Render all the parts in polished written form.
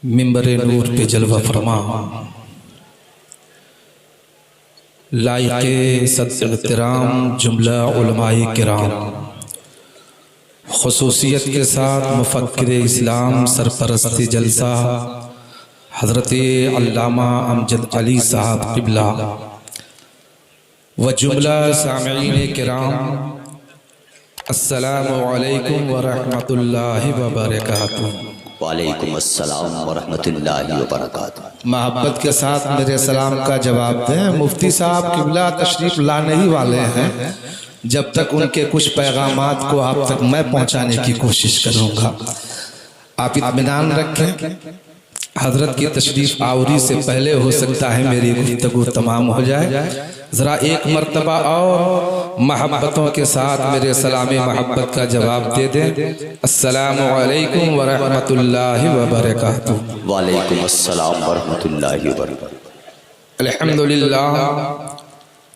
मिंबरे नूर पे जलवा फरमा लाइक़े सद्दक़्तिराम जुमला उलमाए किराम, ख़ुसूसियत के साथ मुफ़क्किर इस्लाम सरपरस्ती जलसा हज़रत अल्लामा अमजद अली साहब क़िबला व जुमला सामिईन किराम, अस्सलामु अलैकुम व रहमतुल्लाहि व बरकातुहू। वालेकुम अस्सलाम व रहमतुल्लाहि व बरकातुहू। मोहब्बत के साथ मेरे सलाम का जवाब दें। मुफ्ती साहब क़िबला तशरीफ़ लाने ही वाले हैं, जब तक उनके कुछ पैगामात को आप तक मैं पहुंचाने की कोशिश करूंगा। आप इत्मीनान रखें, हजरत की तशरीफ़ आवरी से पहले हो सकता है मेरी गुफ्तगू तमाम हो जाए। ज़रा एक मर्तबा और मोहब्बतों के साथ मेरे सलाम मोहब्बत का जवाब दे दें। अस्सलामु अलैकुम व रहमतुल्लाहि व बरकातुहू। वालेकुम अस्सलाम व रहमतुल्लाहि व बरकातुहू। अल्हम्दुलिल्लाह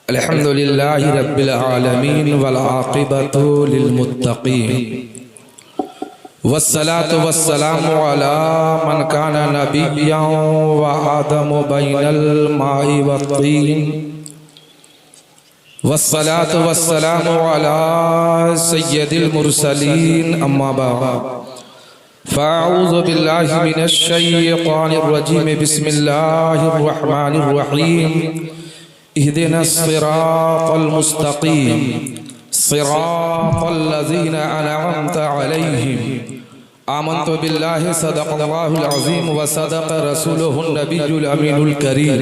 अल्हम्दुलिल्लाहि रब्बिल आलमीन वल आक़िबतु लिल मुत्तक़ीन वस्सलातु वस्सलामु अला मन काना नबिय्यन व आदमु बैनल माइ वत्तीन वस्सलातु वस्सलामु अला सय्यदिल मुरसलीन अम्मा बाद फ़अऊज़ु बिल्लाहि मिनश शैतानिर रजीम बिस्मिल्लाहिर रहमानिर रहीम इहदिनस सिरातल मुस्तक़ीम सिरातल लज़ीना अनअमता अलैहिम आमन्तु बिल्लाहि सदक़ल्लाहुल अज़ीम व सदक़ रसूलुहुन नबियुल अमीनुल करीम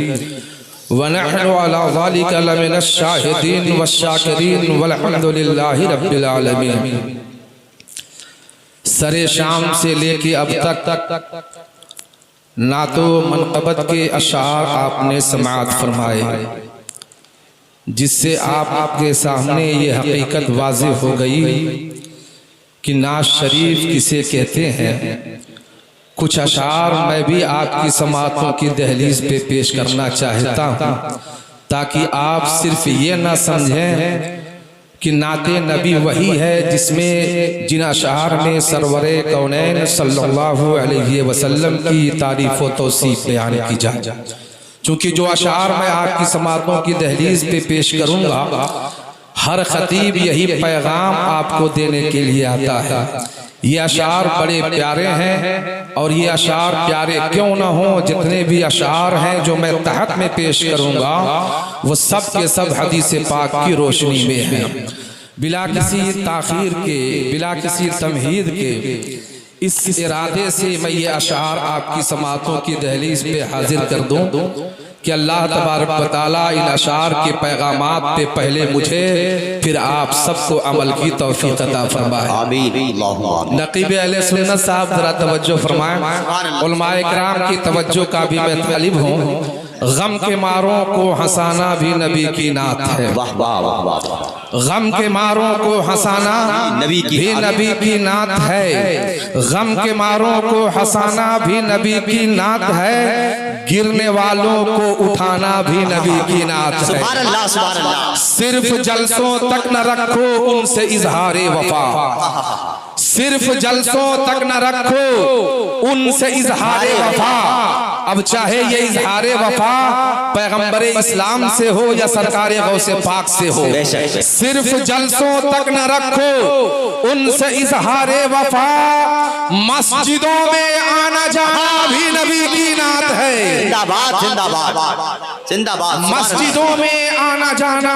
व नहनु अला ज़ालिका लमिनश शाहिदीन वश्शाकिरीन वल्हम्दुलिल्लाहि रब्बिल आलमीन। सरे शाम से लेके अब तक ना तो मनक़बत के अशार आपने समाअत फरमाए, जिससे आपके सामने ये हकीकत वाज़ेह हो गई कि नाज शरीफ किसे कहते हैं। कुछ अशार मैं भी आपकी समाअतों की दहलीज पे पेश करना चाहता हूँ, ताकि आप सिर्फ ये ना समझें कि नाते नबी वही है जिसमें जिन अशार में सरवरे कौनैन सल्लल्लाहु अलैहि वसल्लम की तारीफ़ व तौसीफ़ बयान की जाए। चूँकि जो अशार मैं आपकी समाअतों की दहलीज पे पेश करूँगा, हर ख़तीब यही पैगाम आपको देने के लिए आता है। ये अशार बड़े प्यारे हैं, और ये अशार प्यारे क्यों ना हो, जितने भी अशार हैं जो मैं तहत में पेश करूँगा वो सब के सब हदीस पाक की रोशनी में हैं। बिला किसी ताख़ीर के, बिला किसी तमहीद के, इस इरादे से मैं ये अशार आपकी समाअतों की दहलीज पे हाजिर कर दूँ कि अल्लाह तबारक व तआला इन अशार के पैगामात पे पहले मुझे फिर आप सबको अमल की तौफीक अता फरमाए। आमीन। नक़ीब अहले सुन्नत साहब जरा तवज्जो फरमाएं। उलमाए किराम की तवज्जो का भी मैं तालिब हूँ। गम के मारों को हंसाना भी नबी की नात है। वाह वाह वाह वाह। गम के मारों को हंसाना भी नबी की नात है। गम के मारों को हंसाना भी नबी की नात है। गिरने वालों को उठाना भी नबी की नात है। सुभान अल्लाह, सुभान अल्लाह। सिर्फ जलसों तक न रखो उनसे इजहारे वफा, सिर्फ जलसों तक न रखो उनसे इजहारे वफा। अब चाहे ये इजहारे वफा पैगंबरे इस्लाम से हो या सरकारे गौसे पाक से हो, सिर्फ जलसों तक न रखो उनसे इजहारे वफा। मस्जिदों में आना जाना भी नबी की नात है। जिंदाबाद जिंदाबाद जिंदाबाद। मस्जिदों में आना जाना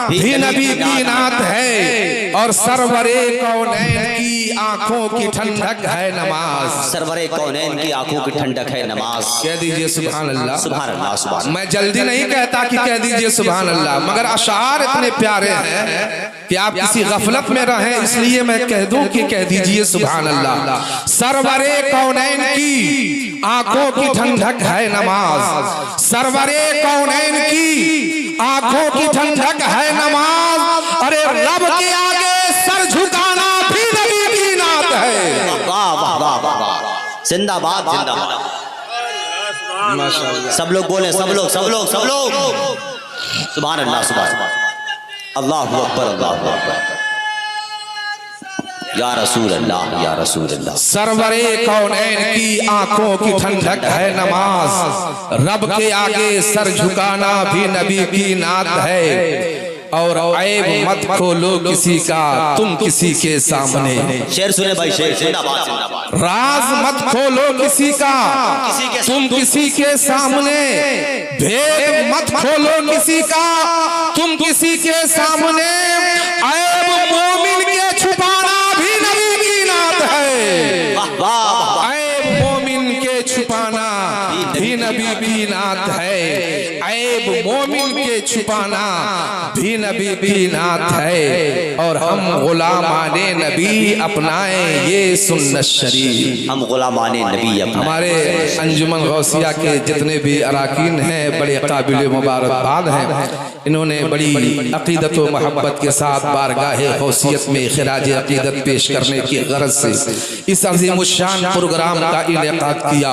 भी नबी की नात है, और सरवरे कौनैन की आंखों की ठंडक है नमाज। सरवरे कौनैन की आंखों की ठंडक है नमाज। कह दीजिए सुभान अल्लाह, सुभान अल्लाह, सुभान। मैं जल्दी नहीं कहता कि कह दीजिए सुभान अल्लाह, मगर अशार इतने प्यारे हैं कि आप किसी गफलत में रहें, इसलिए मैं कह दूं कि कह दीजिए सुभान अल्लाह। सरवरे कौनैन की आंखों की ठंडक है नमाज, सरवरे कौनैन की आंखों की ठंडक है नमाज। अरे रब के आगे सर झुकाना भी नबी की नात है। वाह वाह वाह वाह। जिंदाबाद जिंदाबाद। माशाअल्लाह। सब लोग बोले, सब लोग सब लोग सब लोग। सुभान अल्लाह, सुभान अल्लाह, अल्लाहु अकबर, अल्लाहु अकबर। या रसूल अल्लाह, या रसूल अल्लाह। सरवरे कौनैन की आंखों की ठंडक है नमाज, रब के आगे सर झुकाना भी नबी की नात है। और ऐब मत खोलो किसी का तुम किसी के सामने, शेर सुने भाई, शेर जिंदाबाद जिंदाबाद। राज मत खोलो किसी का तुम किसी के सामने, भेद मत खोलो किसी का तुम किसी के सामने, ऐब मोमिन के छुपाना भी नबी की नात है। ऐब मोमिन के छुपाना भी नबी की नात है, ऐब मोमिन के छुपाना भी नबी की नात है। और हम गुलामाने नबी अपनाएं ये सुन्नत शरीफ, हम गुलामाने नबी अपनाएं। हमारे अंजुमन गौसिया के जितने भी अराकीन हैं बड़े काबिल मुबारकबाद हैं। इन्होंने बड़ी अकीदत व मोहब्बत के साथ बारगाह गौसियत में खिराज अकीदत पेश करने की गरज से इस अज़ीमुश्शान प्रोग्राम का इनेकाद किया।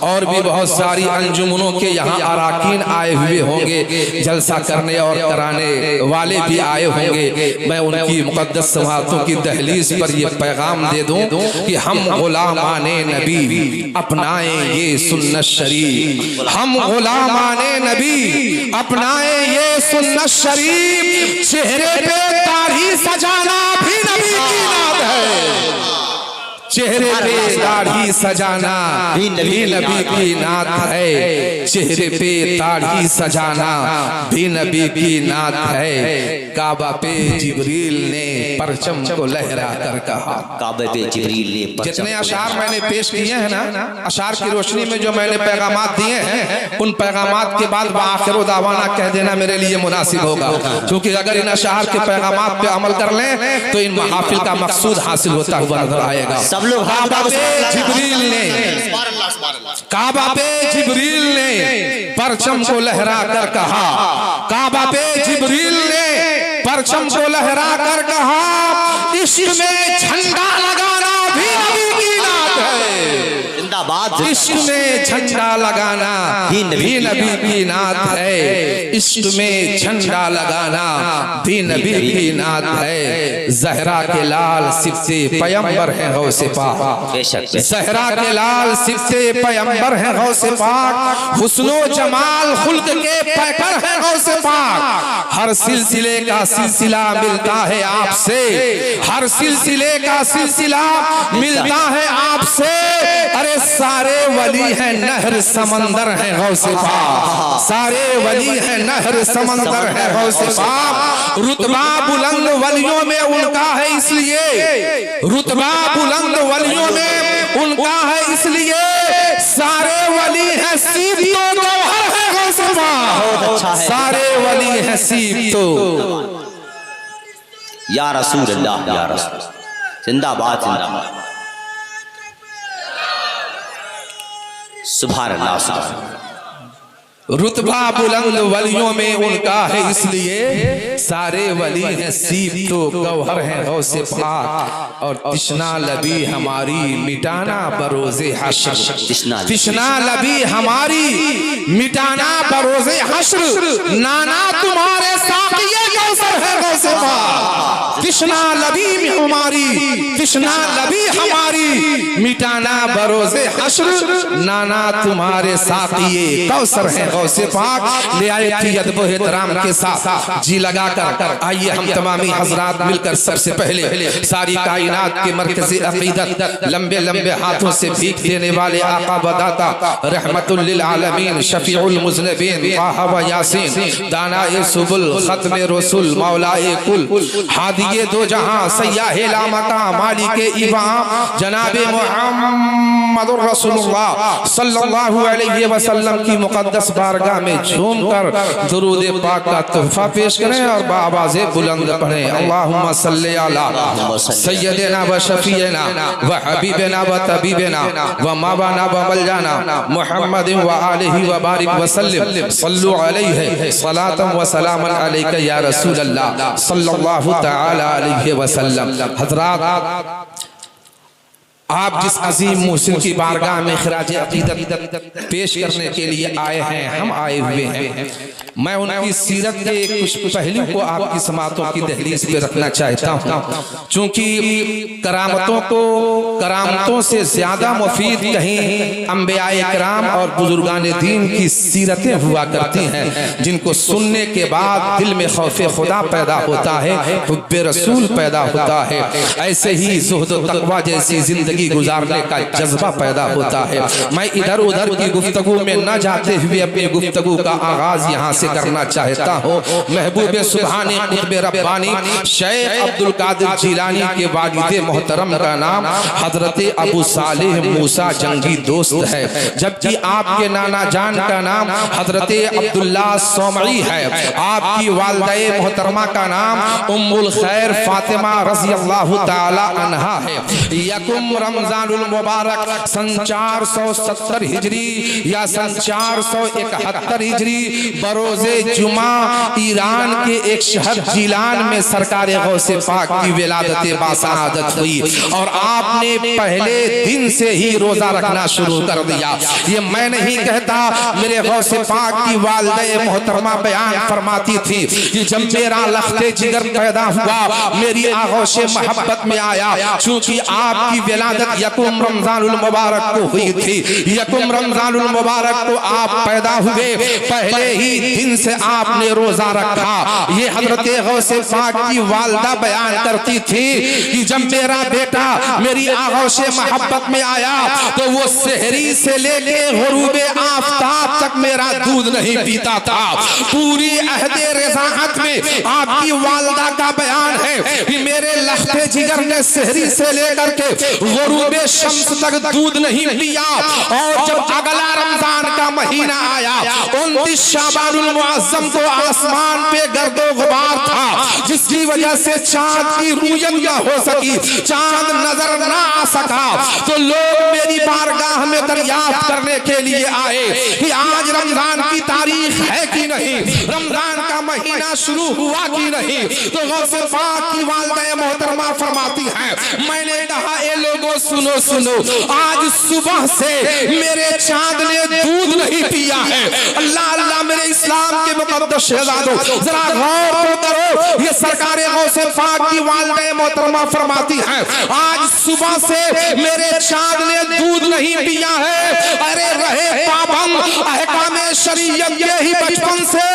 और भी बहुत सारी अंजुमनों के यहाँ अराकीन आए हुए होंगे, जलसा करने और कराने वाले भी आए होंगे। मैं उनकी मुक़द्दस समातों की दहलीज पर ये पैगाम दे दूं कि हम गुलामाने नबी अपनाएं ये सुन्नत शरीफ, हम गुलामाने नबी अपनाएं ये सुन्नत शरीफ। चेहरे पे दाढ़ी सजाना भी नबी की नात है, चेहरे पे दाढ़ी सजाना भी नबी की नात है, चेहरे पे दाढ़ी सजाना भी नबी की नात है। काबा पे जिब्रील ने परचम को लहरा कर कहा, काबे पे जिब्रील ने परचम। जितने अशार मैंने पेश किए हैं ना, अशार की रोशनी में जो मैंने पैगामात दिए हैं, उन पैगामात के बाद आखिर दावाना कह देना मेरे लिए मुनासिब होगा। क्योंकि अगर इन अशार के पैगामात पे अमल कर लें तो इन महाफिल का मकसूद हासिल होता हुआ नजर आएगा। काबा पे जिब्रील ने, काबा पे जिब्रील ने परचम को लहरा कर कहा, काबा पे जिब्रील ने परचम को लहरा कर कहा, इश्क में झंडा लगाना भी नबी की नात है। जिंदाबाद। इश्क में झंडा लगाना भी नबी की नात है, इश्क में झंडा लगाना भी नबी की नात है। ज़हरा के लाल सिफ्ते पैगंबर हैं गौसे पाक, बेशक ज़हरा के लाल सिफ्ते पैगंबर हैं गौसे पाक, हुस्नो जमाल खुल्क के पैकर हैं गौसे पाक। हर सिलसिले का सिलसिला मिलता है आपसे, हर सिलसिले का सिलसिला मिलता है आपसे। अरे सारे वली हैं नहर समंदर हैं गौसे पाक, सारे वली हैं नहर समंदर हैं गौसे पाक। रुतबा बुलंद वलियों में उनका है इसलिए, रुतबा बुलंद वलियों में उनका है इसलिए, सारे वली हैं सीब तो गौहर है गौसे पाक, सारे वली हैं सीब तो। या रसूल अल्लाह, या रसूल, जिंदाबाद जिंदाबाद। सुभान अल्लाह, सुभान। रुतबा बुलंद वलियों में उनका है इसलिए, सारे वली हैं सीब तो गौहर हैं गौसे पाक। और तिश्ना लबी हमारी मिटाना बरोज़े हश्र, तिश्ना लबी हमारी मिटाना बरोज़े हश्र, नाना तुम्हारे साक़िए कौसर है गौसे पाक। तिश्ना लबी हमारी, तिश्ना लबी हमारी मिटाना बरोज़े हश्र, नाना तुम्हारे साक़िए कौसर है गौसे पाक। ले आए थी अदब एहतराम के साथ जी लगाकर, आइए हम तमामी हजरात मिलकर सबसे पहले सारी कायनात के मरकज़े अक़ीदत लंबे लंबे हाथों से भीख देने वाले आका बदाता रहमतुल लिल आलमीन शफीउल मुज़निबीन ताहा व यासीन दानाए सुबुल खत्मे रसूल मौलाए कुल हादिये दो जहां सय्याहे लामका मालिके इमाम जनाबे मुहम्मदुर रसूलुल्लाह सल्लल्लाहु अलैहि वसल्लम की मुक़द्दस बारगाह में झूमकर दुरूद पाक का तोहफा पेश करें और बाआवाज़े बुलंद पढ़ें। अल्लाहुम्मा सल्ली अला सय्यदिना व शफीना व हबीबना व तबीबना व मौलाना व मौलाना मुहम्मद व आलिहि व बारिक व सल्लिम सल्लु अलैहि सलातन व सलामन अलैका या रसूल अल्लाह सल्लल्लाहु तआला अलैहि वसल्लम। हज़रात आप जिस अजीम मुहसिन की बारगाह में खिराज अकीदत पेश करने के लिए आए हैं, हम आए हुए हैं। मैं उनकी सीरत के कुछ पहलू को आपकी समातों की दहलीज पे रखना चाहता हूँ, चूंकि करामतों से ज्यादा मुफीद कहीं अंबियाए किराम और बुजुर्गान दीन की सीरतें हुआ करती हैं, जिनको सुनने के बाद दिल में खौफे खुदा पैदा होता है, हुब्बे रसूल पैदा होता है। ऐसे ही ज़ुहद व तक़वा जैसी जिंदगी गुजारने का जज्बा पैदा होता है। मैं इधर उधर की गुफ्तगू में न जाते हुए अपनी गुफ्तगू का आगाज यहाँ से करना चाहता हूँ। महबूब सुभानी कुतुब रब्बानी शेख अब्दुल कादिर जिलानी के वालिद मोहतरम का नाम हजरत अबू सालेह मूसा जंगी दोस्त है, जबकि आपके नाना जान का नाम हजरत अब्दुल्ला सोमई है। आपकी वालिदा मोहतरमा का नाम उम्मुल खैर फातिमा रज़ी अल्लाह ताला अन्हा है। यकुम रमजानुल मुबारक सन 470 हिजरी या सन 471 हिजरी बरोज़े जुमा ईरान के एक शहर जिलान में सरकार गौसे पाक की विलादत बासआदत हुई और आपने पहले दिन से ही रोजा रखना शुरू कर दिया। ये मैं नहीं कहता, मेरे गौसे पाक की वालिदा मोहतरमा बयान फरमाती थी कि जब मेरा लख्ते जिगर पैदा हुआ मेरी आगोश मोहब्बत में आया, चूंकि आपकी विलादत यकुम रमजानुल मुबारक को हुई थी। यकुम रमजानुल मुबारक को आप पैदा हुए, पहले ही दिन से आपने रोजा रखा। ये हजरत गौसे पाक की वालिदा बयान करती थी कि जब मेरा बेटा मेरी आगोश मोहब्बत में आया तो वो सहरी से लेके गुरूबे आफताब तक मेरा दूध नहीं पीता था। पूरी अहदे रज़ाअत में आपकी वालिदा का बयान है कि मेरे लख्ते जिगर ने सहरी से लेकर के गुरूबे शम्स तक दूध नहीं पिया। और जब अगला रमजान का महीना आया 29 शाबानुल मुअज्जम को आसमान पे गर्दो गुबार था, जिसकी वजह से चांद की रुयत न हो सकी, चांद नजर ना आ सका। तो लोग मेरी बारगाह में दरियाफ्त करने के लिए आए कि आज रमजान की तारीख है कि नहीं, रमजान का महीना शुरू हुआ कि नहीं। तो गौसे पाक की वालिदा मोहतरमा फरमाती हैं, मैंने कहा ए लोगों सुनो सुनो, आज सुबह से मेरे चांद ने दूध नहीं पिया है। अल्लाह अल्लाह मेरे इस्लाम के मुकद्दस शहजादों, जरा गौर तो करो। ये सरकार गौसे पाक की वालिदा मोहतरमा फरमाती हैं, आज सुबह से मेरे चांद ने दूध नहीं पिया है। अरे रहे पाबंद अहकामे शरीयत के ही बचपन से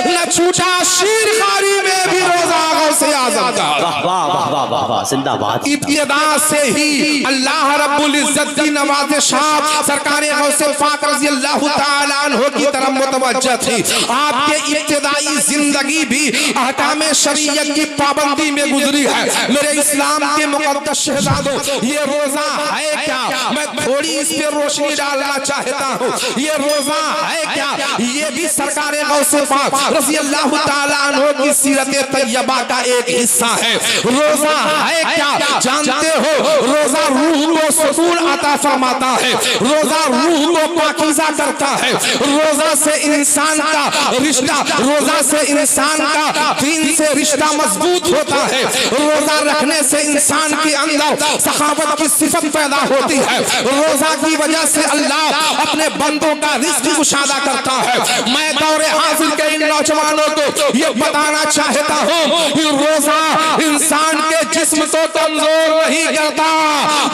न छूटा शीरखारी में भी रोजा गौसे आज़म का। वाह वाह वाह वाह वाह, जिंदाबाद। इब्तिदा से ही अल्लाह रब्बुल इज्जत की नवाज़िशात सरकार गौसे पाक रज़ी अल्लाह ताला अन्हु की तरफ मुतवज्जह थी। आपके इब्तिदाई जिंदगी भी अहकामे शरीयत की पाबंदी में गुजरी है। मेरे इस्लाम के मुकद्दस शहजादों, ये रोजा है क्या? मैं थोड़ी इस पे रोशनी डालना चाहता हूँ। ये रोजा है क्या? ये भी सरकार गौसे पाक रज़ी अल्लाह ताला अन्हु की सीरत तैयबा का एक हिस्सा है। रोजा है क्या? जानते हो, रोजा रूह को सुकून अता फरमाता है, रोजा रूह को पाकीज़ा करता है, रोजा से इंसान का रिश्ता, रोजा से इंसान का दीन से रिश्ता मजबूत होता है। रोजा रखने से इंसान के अंदर सखावत की सिफत पैदा होती है। रोजा की वजह से अल्लाह अपने बंदों का रिज़्क़ कुशादा करता है। मैं दौरे हाजिर के इन नौजवानों को ये बताना चाहता हूँ कि रोजा इंसान के जिस्म को कमजोर नहीं करता।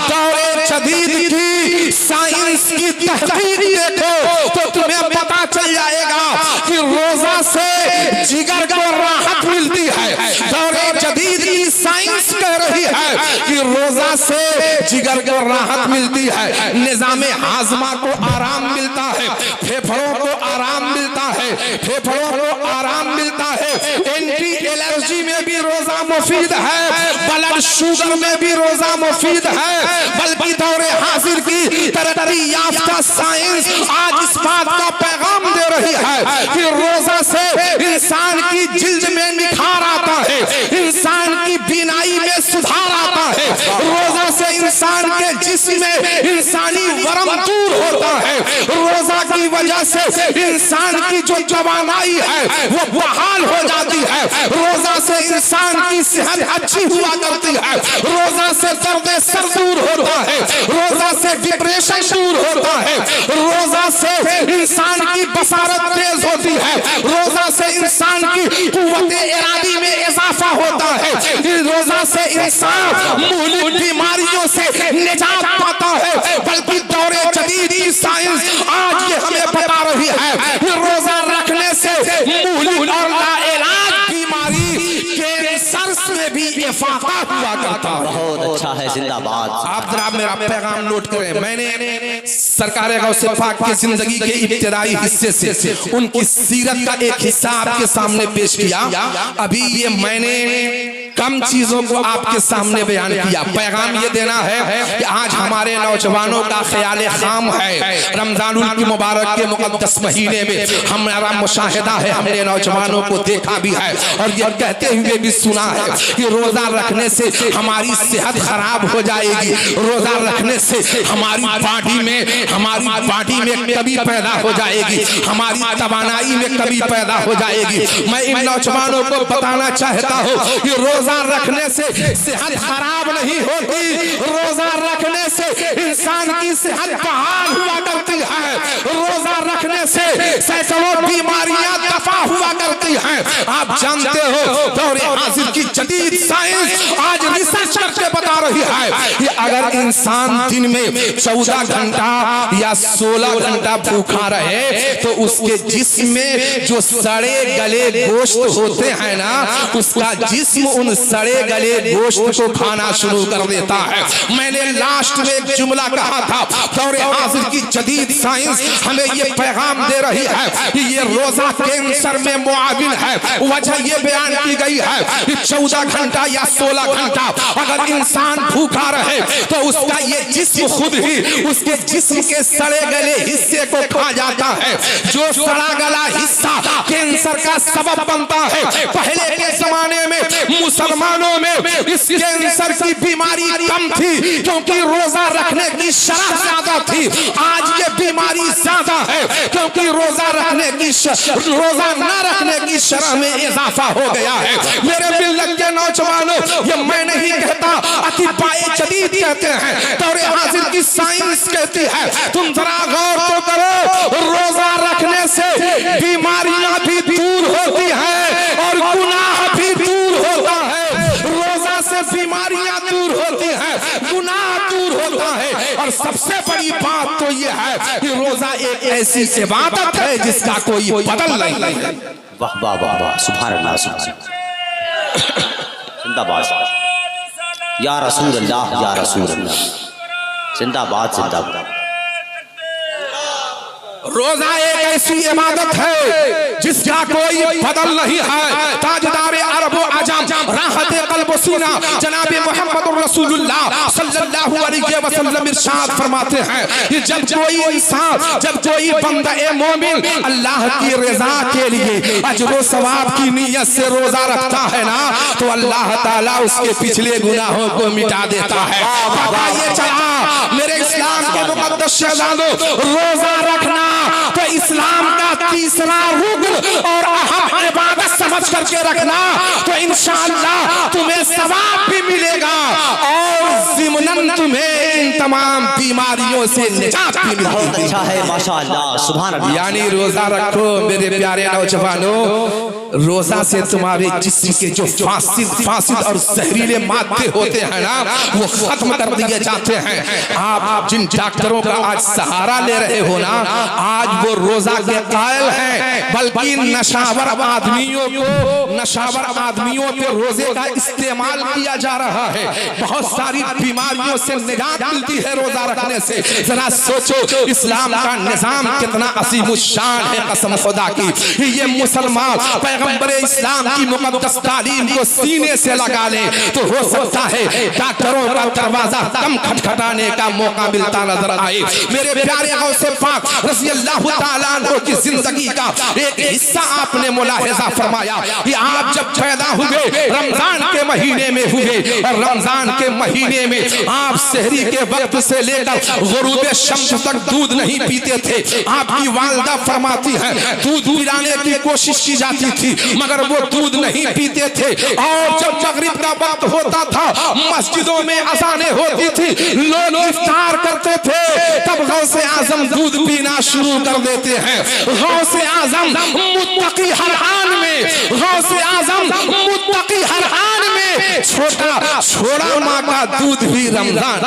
दौरे जदीद की साइंस की तहकीक देखो तो तुम्हें पता चल जाएगा कि रोजा से जिगर को राहत मिलती है। दौरे जदीद की साइंस कह रही है कि रोजा से जिगर को राहत मिलती है, निजामे हाजमा को आराम मिलता है, फेफड़ों को आराम मिलता है, फेफड़ों को आराम मिलता है। एंटी एलर्जी में भी रोजा मुफीद है, ब्लड शुगर में भी रोजा मुफीद है। बल्कि दौरे हाजिर की तरक्की याफ्ता साइंस आज इस बात का पैगाम दे रही है कि रोजा से इंसान की जिल्द में निखार आता है, इंसान की बीनाई में सुधार आता है, रोजा से इंसान के जिस्म में इंसानी वरम दूर होता है। रोजा की वजह से इंसान की जो जवानाई है वो बहाल हो जाती है। रोजा से इंसान की सेहत अच्छी हुआ करती है। रोजा से दर्द सर दूर होता है। डिप्रेशन दूर होता है, रोजा से इंसान की बसारत तेज होती है, रोजा से इंसान की कुव्वते इरादी में इजाफा होता है, रोजा से इंसान मुख्तलिफ बीमारियों से निजात पाता है। बल्कि दौरे जदीद की साइंस आज ये हमें बता रही है कि रोजा रखने से मुख्तलिफ और लाइलाज बीमारी कैंसर में भी इफाका हुआ करता है। बहुत अच्छा है, जिंदाबाद। आप जरा मेरा पैगाम नोट करें। मैंने सरकार गौसे पाक की जिंदगी के इब्तिदाई हिस्से से उनकी सीरत का एक हिस्सा आपके सामने पेश किया। अभी ये मैंने कम चीजों को आपके सामने बयान किया। पैगाम ये देना है कि आज हमारे नौजवानों का ख्याल खाम है। रमजानुल की मुबारक के मुकद्दस महीने में हमारा मुशाहिदा है, हमने नौजवानों को देखा भी है और ये कहते हुए भी सुना है कि रोजा रखने से हमारी सेहत खराब हो जाएगी, रोजा रखने से हमारी बॉडी में कमी पैदा हो जाएगी, हमारी तवानाई में कमी पैदा हो जाएगी। मैं इन नौजवानों को बताना चाहता हूँ कि रोजा रखने से सेहत खराब नहीं होती, रोजा रखने से इंसान की सेहत बहाल हुआ करती है, रोजा रखने से सैकड़ों बीमारियां दफा हुआ करती हैं। आप जानते हो दौरे हाजिर की जदीद साइंस आज रिसर्च करके बता रही है कि अगर इंसान दिन में 14 घंटा या 16 घंटा भूखा रहे तो उसके जिस्म में जो सड़े गले गोश्त होते हैं ना, उसका जिस्म उन सड़े गले गोश्त को खाना शुरू कर देता है। मैंने लास्ट में एक जुमला कहा था, दौरे हाजिर की जदीद साइंस हमें ये पैगाम दे रही है कि ये रोजा कैंसर में मुआविन है। वजह ये बयान की गई है कि 14 घंटा या 16 घंटा अगर इंसान भूखा रहे तो उसका ये जिस्म खुद ही उसके जिस्म के सड़े गले हिस्से को खा जाता है। जो सड़ा गला हिस्सा कैंसर का सबब बनता है। पहले के जमाने में मुसलमानों में इस कैंसर की बीमारी कम थी क्योंकि रोजा रखने की शरह ज्यादा थी। आज ये बीमारी ज्यादा है क्योंकि रोजा न रखने की शरह में इजाफा हो गया है। मेरे मिल्लत के नौजवानों, ये मैं नहीं कहता, अतिबाए जदीद कहते हैं, दौरे हाजिर की साइंस कहती है। तुम जरा गौर तो करो, रोजा रखने से बीमारियां भी दूर होती हैं और गुनाह भी दूर होता है। रोजा से बीमारियां दूर होती हैं, गुनाह दूर होता है। और सबसे बड़ी बात तो यह है कि रोजा एक ऐसी इबादत है जिसका कोई बदल नहीं है। वाह वाह वाह वाह, सुभान अल्लाह, जिंदाबाद या रसूल अल्लाह, या रसूल अल्लाह, जिंदाबाद जिंदाबाद। रोजा एक ऐसी इबादत है जिसका कोई बदल नहीं है। ताजदारे अरब व अजम राहते कल्ब व सीना जनाब मोहम्मद रसूलुल्लाह सल्लल्लाहु अलैहि वसल्लम इरशाद फरमाते हैं कि जब कोई बंदा ए मोमिन अल्लाह की रजा के लिए अजर व सवाब की नीयत से रोजा रखता है ना, तो अल्लाह ताला उसके पिछले गुनाहों को मिटा देता है। पता ये चला मेरे इस्लाम के मुकद्दस शहजादों, रोजा रखना तो इस्लाम का तीसरा रुकन और अहम इबादत समझ करके रखना, तो इंशाअल्लाह तुम्हें सवाब भी मिलेगा और ज़िमनन तुम्हें इन तमाम बीमारियों से निजात भी मिलेगी। बहुत अच्छा है, माशाअल्लाह, सुभान अल्लाह। यानी रोजा रखो मेरे प्यारे नौजवानों, रोजा से तुम्हारे जिस्म के जो फासिद और जहरीले मादे होते हैं ना, वो खत्म कर दिए जाते हैं। आप जिन डॉक्टरों का आज सहारा ले रहे हो ना, आज वो रोजा के कायल हैं, बल्कि नशावर आदमियों पे रोजे का इस्तेमाल किया जा रहा है। बहुत सारी बीमारियों से निजात मिलती है रोजा रखने से। जरा सोचो इस्लाम का निजाम कितना अज़ीमुश्शान है, कसम खुदा की। ये मुसलमान पैगंबर इस्लाम की मुकद्दस तालीम को सीने से लगा ले तो हो सकता है डॉक्टरों का दरवाजा कम खटखटाने का मौका मिलता नजर आए। मेरे प्यारे गौसे पाक रज़ी अल्लाह ताला अन्हु की जिंदगी का एक हिस्सा आपने मुलाहिजा फरमाया कि आप जब पैदा हुए रमजान के महीने में हुए और रमजान के महीने में आप सहरी के वक्त से लेकर गुरूब शम्स तक दूध नहीं पीते थे। आपकी वालिदा फरमाती है दूध पिलाने की कोशिश की जाती थी थी, मगर वो दूध नहीं पीते थे। और जब मगरिब का वक्त होता था, मस्जिदों में अज़ानें होती थी, लोग इफ्तार करते थे, तब गौसे आजम दूध पीना शुरू कर देते हैं। गौसे आजम मुत्तकी हर आन में, गौसे आजम मुत्तकी हर आन में, छोड़ा माँ का दूध भी रमजान,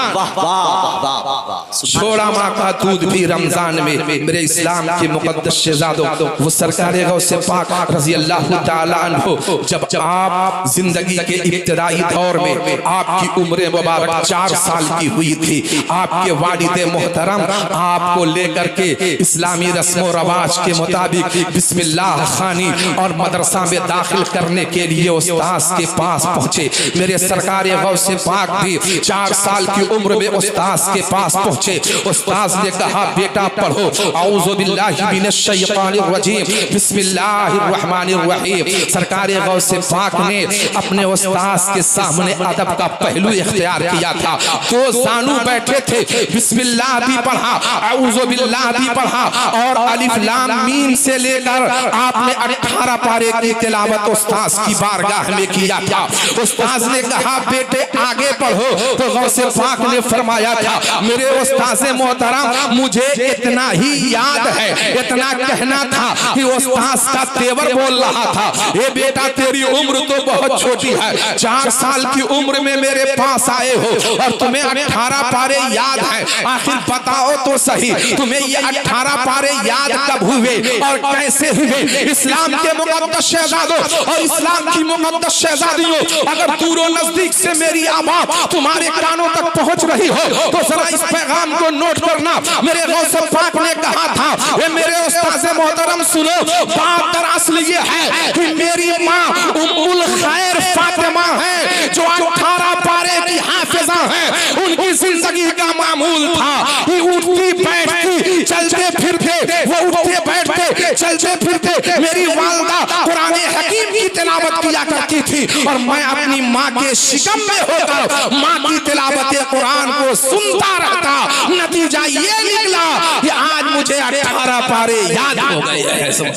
छोड़ा माँ का दूध भी रमजान में। मेरे इस्लाम के मुकद्दस शहजादों, वो सरकारे गौसे पाक रज़ी अल्लाह ताला अन्हु, जब आप जिंदगी के इब्तिदाई दौर में आपकी उम्र मुबारक 4 साल की हुई थी, आपके वालिद मोहतरम आपको लेकर के इस्लामी रस्म व रवाज के मुताबिक बिस्मिल्लाह खानी और मदरसा में दाखिल करने के लिए उस्ताद के पास पहुंचे। मेरे सरकारे गौसे पाक भी 4 साल की उम्र में उस्ताद के पास पहुंचे। उस्ताद ने कहा, बेटा पढ़ो औज़ु बिल्लाहि मिनश शैतानिर रजीम बिस्मिल्लाहिर रहमानिर रहीम। सरकारे गौसे पाक ने अपने उस्ताद के सामने अदब का पहलू इख्तियार किया था। 2 जानू बैठे थे, बिस्मिल्लाह भी पढ़ा, औज़ु बिल्लाह भी पढ़ा, और अलिफ लाम मीम से लेकर आपने 18 पारे की तिलावत उस्ताद की बारगाह में किया था। उस्ताद ने कहा, बेटे आगे पढ़ो। तो गौसे पाक ने फरमाया था, मेरे उस्ताद मोहतरम मुझे इतना ही याद है, इतना कहना था कि उस्ताद का तेवर बोल रहा था, ए बेटा तेरी उम्र तो बहुत छोटी है, 4 साल की उम्र में मेरे पास आए हो और तुम्हें 18 पारे याद है। आखिर बताओ तो सही, तुम्हें ये 18 पारे याद कब हुए और कैसे हुए? इस्लाम के मुकद्दस शहजादों और इस्लाम की मुकद्दस शहजादियों, अगर दूर नजदीक से मेरी आवाज तुम्हारे कानों तक पहुंच रही हो तो जरा इस पैगाम को नोट करना। मेरे गौसे पाक ने कहा था, ये मेरे उस्ताद मोहतरम सुनो, बात दरअसल ये है कि मेरी माँ उम्मुल खैर फातिमा है, जो 18 पारे की हाफिजा है। उनकी जिंदगी का मामूल था कि उठती बैठती चलते फिरते, वो उठते बैठते चलते फिरते मेरी वालिदा कुरान हकीम की तिलावत किया करती थी और मैं अपनी माँ के शिकम में होकर माँ की तिलावत कुरान को सुनता रहता। नतीजा ये निकला कि आज मुझे 18 पारे याद हो गए हैं।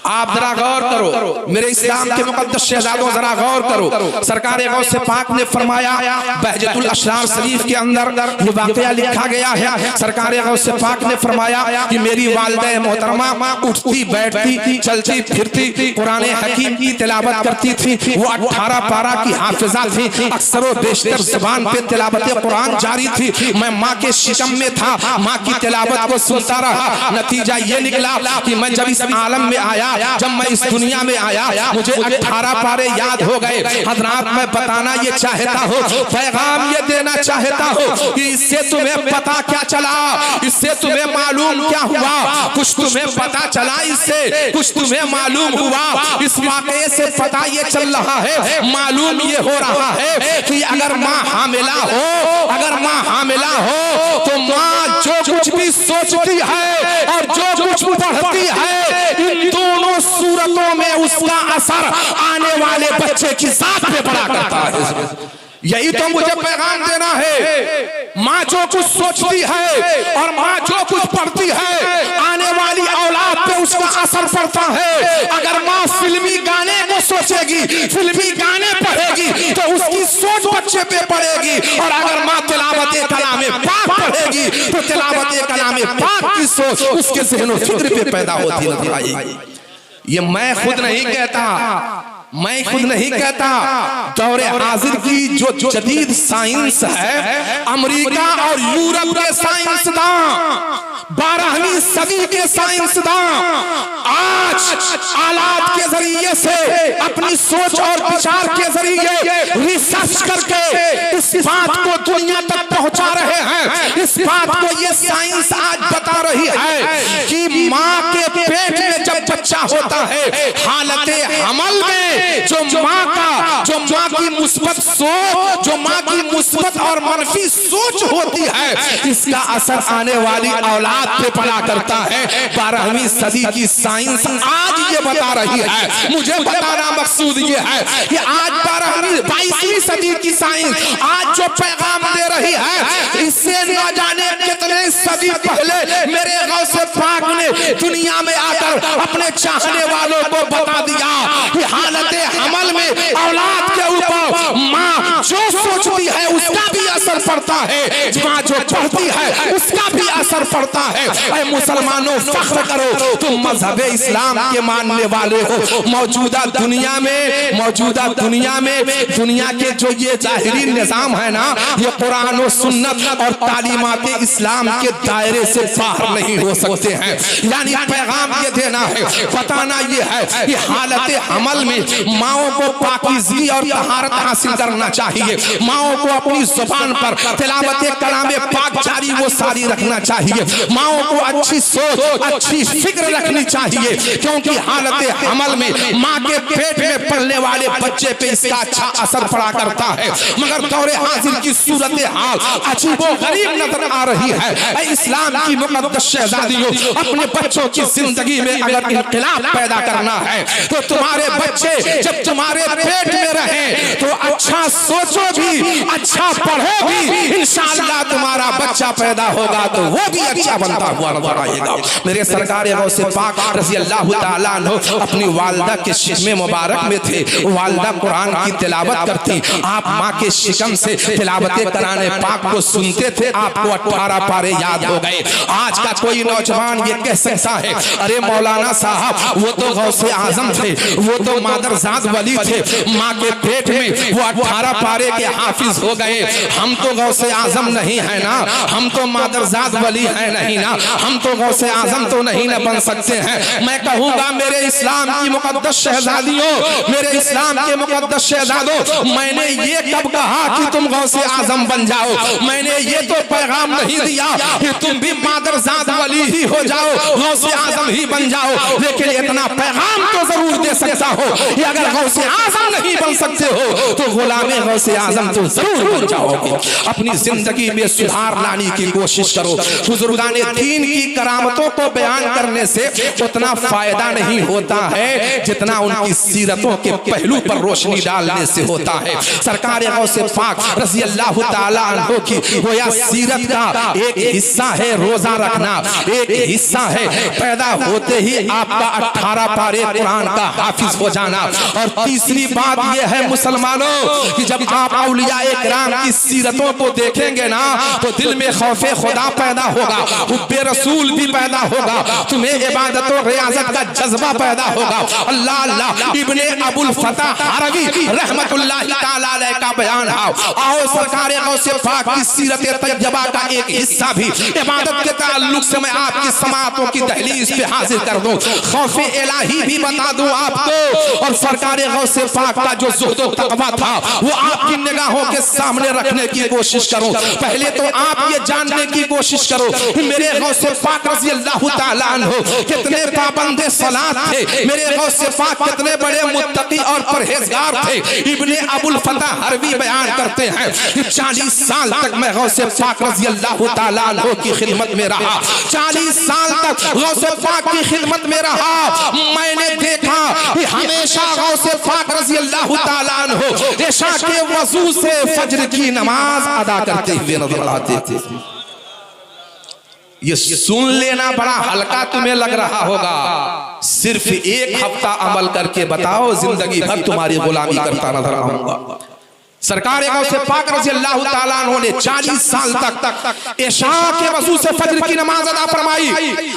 आप जरा गौर करो, मेरे इस्लाम के मुकद्दस शहजादों जरा गौर करो। सरकार गौसे पाक ने फरमाया, बहजतुल अशरार शरीफ के अंदर ये वाकया लिखा गया है। सरकार गौसे पाक ने फरमाया कि मेरी वालिदा मोहतरमा उठती बैठती चलती फिरती कुरान हकीम की तिलावत करती थी। वो 18 पारा की हाफिजा थी, अक्सर व बेशतर ज़बान पे तिलावत कुरान जारी थी। मैं माँ के शिकम में था, माँ की तिलावत को सुनता रहा। नतीजा ये निकला कि मैं जब इस आलम में आया, जब मैं इस दुनिया में आया, मुझे 18 पारे याद हो गए। हज़रात, मैं बताना ये चाहता हूँ, पैगाम ये देना चाहता हूँ कि इससे तुम्हें पता क्या चला, इससे तुम्हें मालूम क्या हुआ? कुछ तुम्हें पता चला, इससे कुछ तुम्हें मालूम हुआ। इस वाक़े से पता ये चल रहा है, मालूम ये हो रहा है कि अगर माँ हामिला हो, अगर माँ हामिला हो तो माँ जो कुछ भी सोचती है और जो कुछ पढ़ती है, इन दोनों सूरतों में उसका असर आने वाले बच्चे की जात पे पड़ा करता है। यही तो मुझे पैगाम देना है। माँ जो कुछ सोचती है और माँ जो कुछ पढ़ती है, आने वाली औलाद पे उसका असर पड़ता है। अगर माँ फिल्मी गाने को सोचेगी, फिल्मी गाने पढ़ेगी तो उसकी सोच बच्चे पे पड़ेगी, और अगर माँ तिलावत कलामे पाक पढ़ेगी तो तिलावत कलामे पाक की सोच उसके ज़हन व फिक्र पे पैदा होती नजर आएगी। ये मैं खुद नहीं कहता, मैं खुद नहीं कहता, दौरे हाजिर की जो जदीद साइंस है, अमेरिका और यूरोप के साइंसदान, 12वीं सदी के साइंसदान आज आलात के जरिए से अपनी सोच और विचार के जरिए रिसर्च करके इस बात को दुनिया तक पहुंचा रहे हैं। इस बात को ये साइंस आज बता रही है कि माँ के पेट में जब बच्चा होता है, हालत हमल में जो माँ की मुस्बत सोच, जो माँ की मुस्बत और मनफी सोच होती है, इसका असर आने वाली औलाद पे पड़ा करता है। 12वीं सदी की साइंस आज ये बता रही है। मुझे बताना मकसूद ये है कि आज 22वीं सदी की साइंस आज जो पैगाम दे रही है, इससे न जाने कितने सदी पहले मेरे गौसे पाक ने दुनिया में आकर अपने चाहने वालों को बता दिया कि हालत हमल में औलाद के ऊपर माँ जो सोचती है उसका भी असर पड़ता है, माँ जो पढ़ती है उसका भी असर पड़ता है। ऐ मुसलमानों, फख्र करो तुम मजहब इस्लाम के मानने वाले हो। मौजूदा दुनिया में दुनिया के जो ये जाहिरी निजाम है ना, ये कुरान और सुन्नत और तालीमात इस्लाम के दायरे से बाहर नहीं हो सकते हैं। यानी पैगाम ये देना है, बताना ये है कि हालत हमल में माओ को पाकीज़गी और तहारत हासिल करना चाहिए। माओ को अपनी जुबान पर तिलावत कलाम पाक जारी वो सारी रखना चाहिए। माओ को अच्छी सोच, अच्छी फिक्र रखनी चाहिए, क्योंकि हालत हमल में माँ के पेट में पलने वाले बच्चे पे इसका अच्छा असर पड़ा करता है। मगर दौरे हाजिर की सूरत हाल अजीबो गरीब नजर आ रही है। इस्लाम की मुकद्दस शहजादियों, अपने बच्चों की जिंदगी में अगर इनकलाब पैदा करना है तो तुम्हारे बच्चे जब तुम्हारे पेट में रहे तो अच्छा सोचो भी, अच्छा पढ़ो भी, इंशाअल्लाह तुम्हारा बच्चा पैदा होगा तो वो भी अच्छा बनता हुआ नजर आएगा। मेरे सरकार गौसे पाक रज़ी अल्लाह ताला अन्हु अपनी वालिदा के शिकम मुबारक में थे। वालिदा कुरान की तिलावत करती, आप माँ के शिकम से तिलावत कुरान पाक को सुनते थे, आपको 18 पारे याद हो गए। आज का कोई नौजवान ये कह सकता है, अरे मौलाना साहब वो तो गौसे आजम थे, वो तो मादरजाद वली थे, माँ के पेट में वो 18 पारे के हाफिज हो गए। हम तो गौसे आजम नहीं है ना, हम तो मादरजाद वली है नहीं ना, हम तो गौसे आजम तो नहीं ना बन सकते हैं। मैं कहूँगा मेरे इस्लाम की मुकद्दस शहजादियों, मेरे इस्लाम के मुकद्दस शहजादों, मैंने ये कब कहा कि तुम गौसे आजम बन जाओ? मैंने ये तो पैगाम नहीं दिया कि तुम भी मादरजाद वली ही हो जाओ, गौसे आजम ही बन जाओ, लेकिन इतना पैगाम तो जरूर दे सकता हो कि अगर गौसे आजम नहीं बन सकते हो तो गुलामे गौसे आजम तो जरूर बन जाओगे। अपनी जिंदगी में सुधार लाने की कोशिश करो। बुजुर्गाने दीन की करामतों को बयान करने से उतना फायदा नहीं होता है जितना उनकी सीरतों के पहलू पर रोशनी डालने से होता है। सरकार गौसे पाक रज़ी अल्लाह ताला अन्हु की गोया सीरत का एक हिस्सा है रोजा रखना, एक हिस्सा है पैदा होते ही आपका 18 पारे कुरान का हाफिज हो जाना। और तीसरी बात यह है मुसलमानों कि जब आप औलिया किराम की सीरतों को देखेंगे ना तो दिल में खौफे खुदा पैदा होगा, हुब्बे रसूल भी पैदा होगा, तुम्हें इबादत और रियाजत का जज्बा पैदा होगा। अल्लाह अल्लाह इब्ने अबुल फतह हरवी रहमतुल्लाहि ताला अलैह का बयान है। आओ सरकार गौसे पाक की सीरत तैयबा का एक हिस्सा भी इबादत के ताल्लुक से मैं आपकी समातों की दहलीज पे हाजिर कर दूं, खौफे इलाही भी बता दूं आपको। और सरकार गौसे पाक का जो ज़ुहद और तक़वा था वो आपकी निगाहों के सामने रखने की कोशिश करो। पहले तो आप ये जानने की कोशिश करो कि मेरे गौसे पाक रज़ी अल्लाह ताला अन्हु कितने पाबंदे सलात थे, मेरे गौसे पाक कितने बड़े मुत्तकी और परहेजगार थे। इब्ने अबुल फतह हरवी बयान करते हैं कि 40 साल तक मैं गौसे पाक रज़ी अल्लाह ताला अन्हु की खिदमत में रहा, 40 साल तक गौसे पाक की खिदमत में रहा। मैंने देखा कि हमेशा गौसे पाक रज़ी अल्लाह ताला अन्हु इशा के वजू से फज्र की नमाज अदा करते हुए नजर आते थे। ये सुन लेना बड़ा हल्का तुम्हें लग रहा होगा, सिर्फ एक हफ्ता अमल करके बताओ, जिंदगी भर तुम्हारी गुलामी करता नजर आऊंगा। सरकार गौसे पाक रज़ी अल्लाह ताला अन्हु ने 40 साल तक इशा के वजू से फज्र की नमाज अदा फरमाई।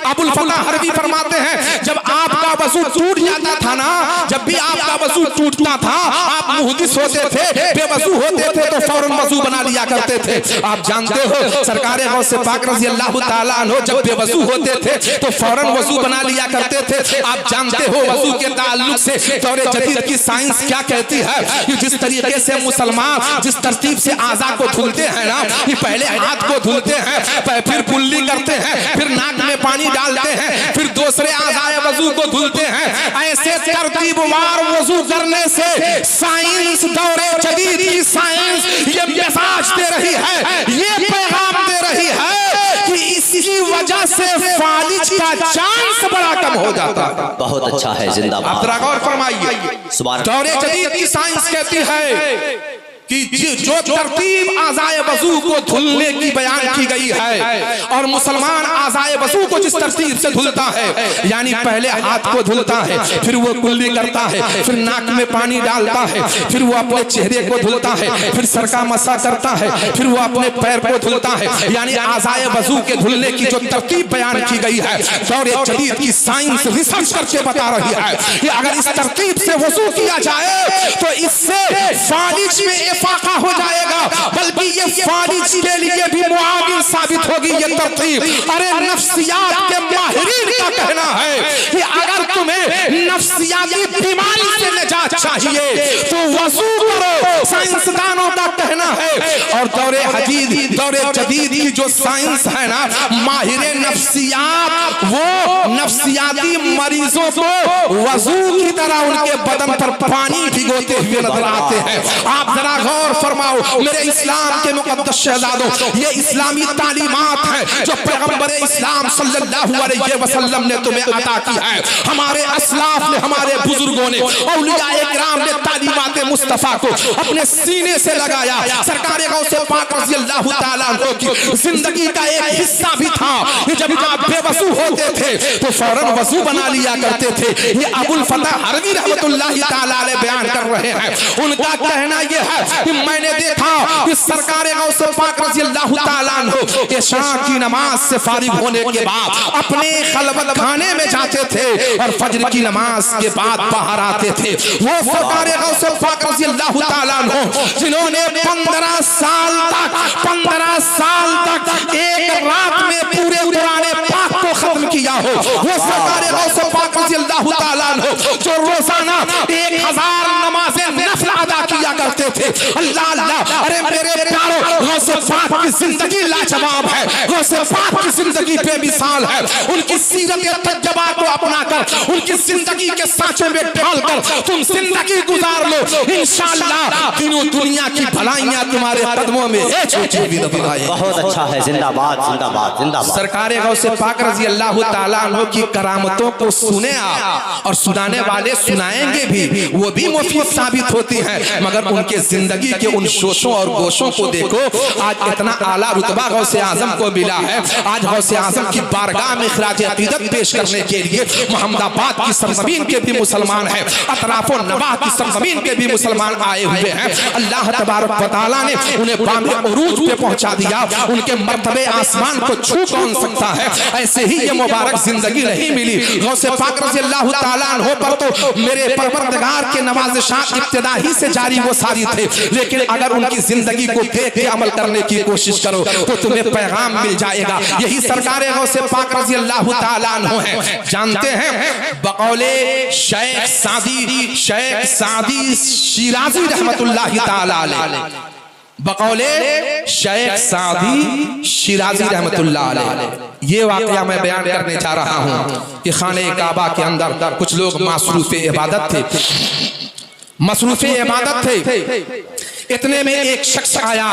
अबुल फतह हरवी फरमाते हैं जब आपका वजू टूट जाता था ना, जब भी आपका वजू टूटता था, आप मुहदिस होते थे, बेवजू होते थे तो फौरन वजू बना लिया करते थे। आप जानते हो सरकार गौसे पाक रज़ी अल्लाह ताला अन्हु जब बेवजू होते थे तो फौरन वजू बना लिया करते थे। आप जानते हो वजू के ताल्लुक से दौरे जदीद की साइंस क्या कहती है कि जिस तरीके से मुसलमान जिस तरतीब से आज़ा को धुलते हैं ना, कि पहले हाथ को धुलते हैं, फिर कुल्ली करते हैं, फिर नाक में पानी डालते हैं, फिर दूसरे आज़ाए वजू को धुलते हैं, ऐसे तरतीबवार वजू करने से साइंस, दौरे जदीद की साइंस ये मैसेज दे रही है, ये पैगाम दे रही है कि इसकी वजह से फालिज का चांस बड़ा कम हो जाता है। बहुत अच्छा है, जिंदाबाद। आप गौर फरमाइए, दौरे जदीद की साइंस कहती है कि जो तरतीब आज़ाए वज़ू को धुलने की बयान की गई है, और मुसलमान आज़ाए वज़ू को जिस तरतीब से धुलता है, यानी पहले हाथ को धुलता है, फिर वो कुल्ली करता है, फिर नाक में पानी डालता है, फिर वो अपने चेहरे को धुलता है, फिर सर का मसा करता है, फिर वो अपने पैर को धुलता है, यानी आज़ाए वज़ू के धुलने की जो तरतीब बयान की गई है, दौरे जदीद की साइंस रिसर्च करके बता रही है कि अगर इस तरतीब से वज़ू किया जाए तो इससे फालिज में इफाका हो जाएगा, बल्कि ये फालिज के लिए भी मुआविन साबित होगी ये तरतीब। अरे नफ्सियात के माहिरीन का कहना है कि अगर तुम्हें नफ्सियाती बीमारी से निजात चाहिए तो वज़ू करो, साइंसदानों का कहना है। और दौरे जदीद की जो साइंस है ना, माहिर नफ्सियात वो नफ्सियाती मरीजों को वज़ू की तरह उनके बदन पर पानी भिगोते हुए नजर आते हैं। आप जरा गौर फरमाओ मेरे इस्लाम के मुकद्दस शहजादों, ये इस्लामी तालीमात है जो पैगंबर इस्लाम सल्लल्लाहु अलैहि वसल्लम ने तुम्हें अता की है। हमारे अस्लाफ ने, हमारे बुजुर्गों ने, औलियाए किराम ने तालीमात मुस्तफा को अपने सीने से लगाया। सरकार गौसे पाक रज़ी अल्लाह तआला अन्हु की जिंदगी का एक हिस्सा भी था कि जब आप बेवजू होते थे तो फौरन वजू बना लिया करते थे। ये अबुल फतह हरवी रहमतुल्लाहि तआला अलैह बयान कर रहे हैं। उनका कहना यह है कि मैंने देखा कि सरकार गौसे पाक रज़ी अल्लाह तआला अन्हु इशा की नमाज से फारिग होने के बाद अपने खलवत खाने में जाते थे और फजर की नमाज के बाद बाहर आते थे। वो सरकार गौसे पाक रज़ी अल्लाह तआला अन्हु जिन्होंने 15 साल तक एक रात में पूरे कुरान पाक को खत्म किया हो, वो सरकार गौसे पाक रज़ी अल्लाह तआला अन्हु जो रोजाना 1000 नमाज़ें नफल अदा किया करते थे। अल्लाह अल्लाह, अरे मेरे प्यारो, गौसे पाक की जिंदगी लाजवाब है, गौसे पाक की जिंदगी बेमिसाल है। उनकी सीरत तज्जबा को अपनाकर, उनकी जिंदगी के सांचे में ढालकर तुम जिंदगी गुजार लो, इंशाअल्लाह तीनों दुनिया की भलाइयां तुम्हारे कदमों में है। बहुत अच्छा है, जिंदाबाद जिंदाबाद जिंदाबाद। सरकार गौसे पाक रज़ी अल्लाह तआला अन्हु की करामतों को सुने आप, और सुनाने वाले सुनाएंगे भी, वो भी मुफीद साबित होती हैं, मगर उनके जिंदगी के उन शोशों और गोशों को देखो। आज इतना आला रुतबा गौसे आजम को मिला है। आज गौसे आजम की बारगाह में खिराज अकीदत पेश करने के लिए मोहम्मदाबाद की सरजमीन के भी मुसलमान हैं, अतराफो नवाह की सरजमीन के भी मुसलमान आए हुए हैं। अल्लाह तबारक व तआला ने उन्हें बामे उरूज पे पहुंचा दिया। उनके मर्तबे आसमान को छू कौन सकता है? ऐसे ही ये मुबारक जिंदगी नहीं मिली। गौसे पाक रज़ी अल्लाह तआला अन्हु पर तो मेरे परवरदिगार के नवाज़िशात इब्तिदा ही से जारी वो सारी थे, लेकिन अगर उनकी जिंदगी को देख के अमल करने की कोशिश करो तो तुम्हें पैगाम मिल जाएगा। यही सरकार गौसे पाक रज़ी अल्लाह तआला अन्हु है। जानते हैं बकौले शेख सादी शिराजी रहमतुल्लाहि तआला अलैह, बकौले शेख सादी शिराजी रहमतुल्लाह अलैह, ये वाकया मैं बयान करने जा रहा हूँ कि खाने काबा के अंदर कुछ लोग मसरूफ़ इबादत थे। इतने में एक शख्स आया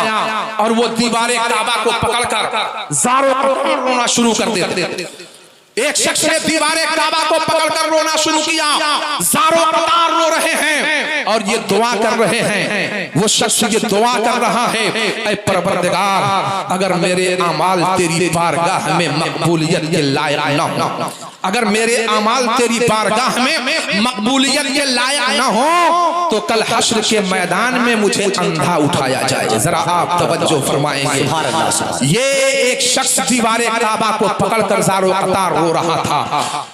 और वो दीवारे काबा को पकड़कर ज़ारों रोना शुरू कर देते। एक शख्स ने दीवारे काबा को पकड़कर रोना शुरू किया, ज़ारों कतार रो रहे हैं और ये दुआ कर रहे हैं। वो शख्स ये दुआ कर रहा है, ऐ परवरदिगार, अगर मेरे अमाल तेरी बारगाह में मकबूलियत के लायक न हो, अगर मेरे अमाल तेरी बारगाह में मकबूलियत के लायक न हो तो कल हश्र के मैदान में मुझे अंधा उठाया जाए। जरा आप तवज्जो फरमाएंगे। ये एक शख्स दीवारे काबा को पकड़कर ज़ारों कतार रो रहा था।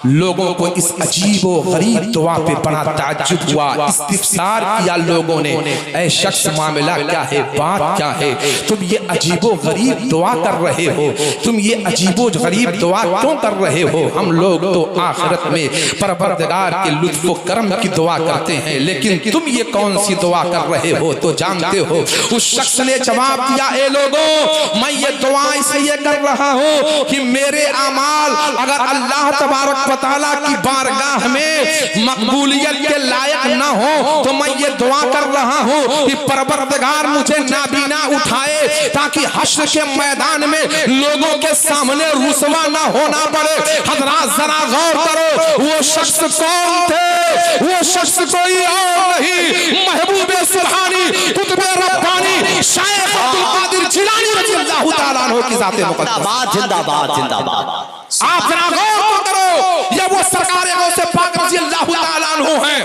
लोगों को इस अजीब व गरीब दुआ पे बड़ा ताज्जुब हुआ, इस्तिफसार किया लोगों ने, ऐ शख्स मामला क्या है, बात क्या है? तुम ये अजीबो गरीब दुआ कर रहे हो, तुम ये अजीबो गरीब दुआ क्यों कर रहे हो? हम लोग तो आखिरत में परवरदिगार के लुत्फ़ करम की दुआ करते हैं, लेकिन तुम ये कौन सी दुआ कर रहे हो? तो जानते हो उस शख्स ने जवाब दिया, ए लोगों, मैं ये दुआ इसलिए कर रहा हूँ कि मेरे अमाल अगर अल्लाह तबारक व तआला की बारगाह में मकबूलियत के लायक न हो तो मैं ये दुआ कर रहा हूँ कि परवरदिगार मुझे नाबीना उठाए, ताकि हश्र के मैदान में लोगों के सामने रुसवा ना होना पड़े। हज़रात जरा गौर करो वो शख्स कौन थे। वो शख्स कोई और नहीं, महबूबे सुभानी कुतुबे रब्बानी शेख अब्दुल कादिर जिलानी रज़ियल्लाहु ताला अन्हु की ज़ात मुक़द्दस। जिंदाबाद जिंदाबाद। आप जरा गौर करो, ये वो सरकार गौसे पाक रज़ियल्लाहु ताला अन्हु हैं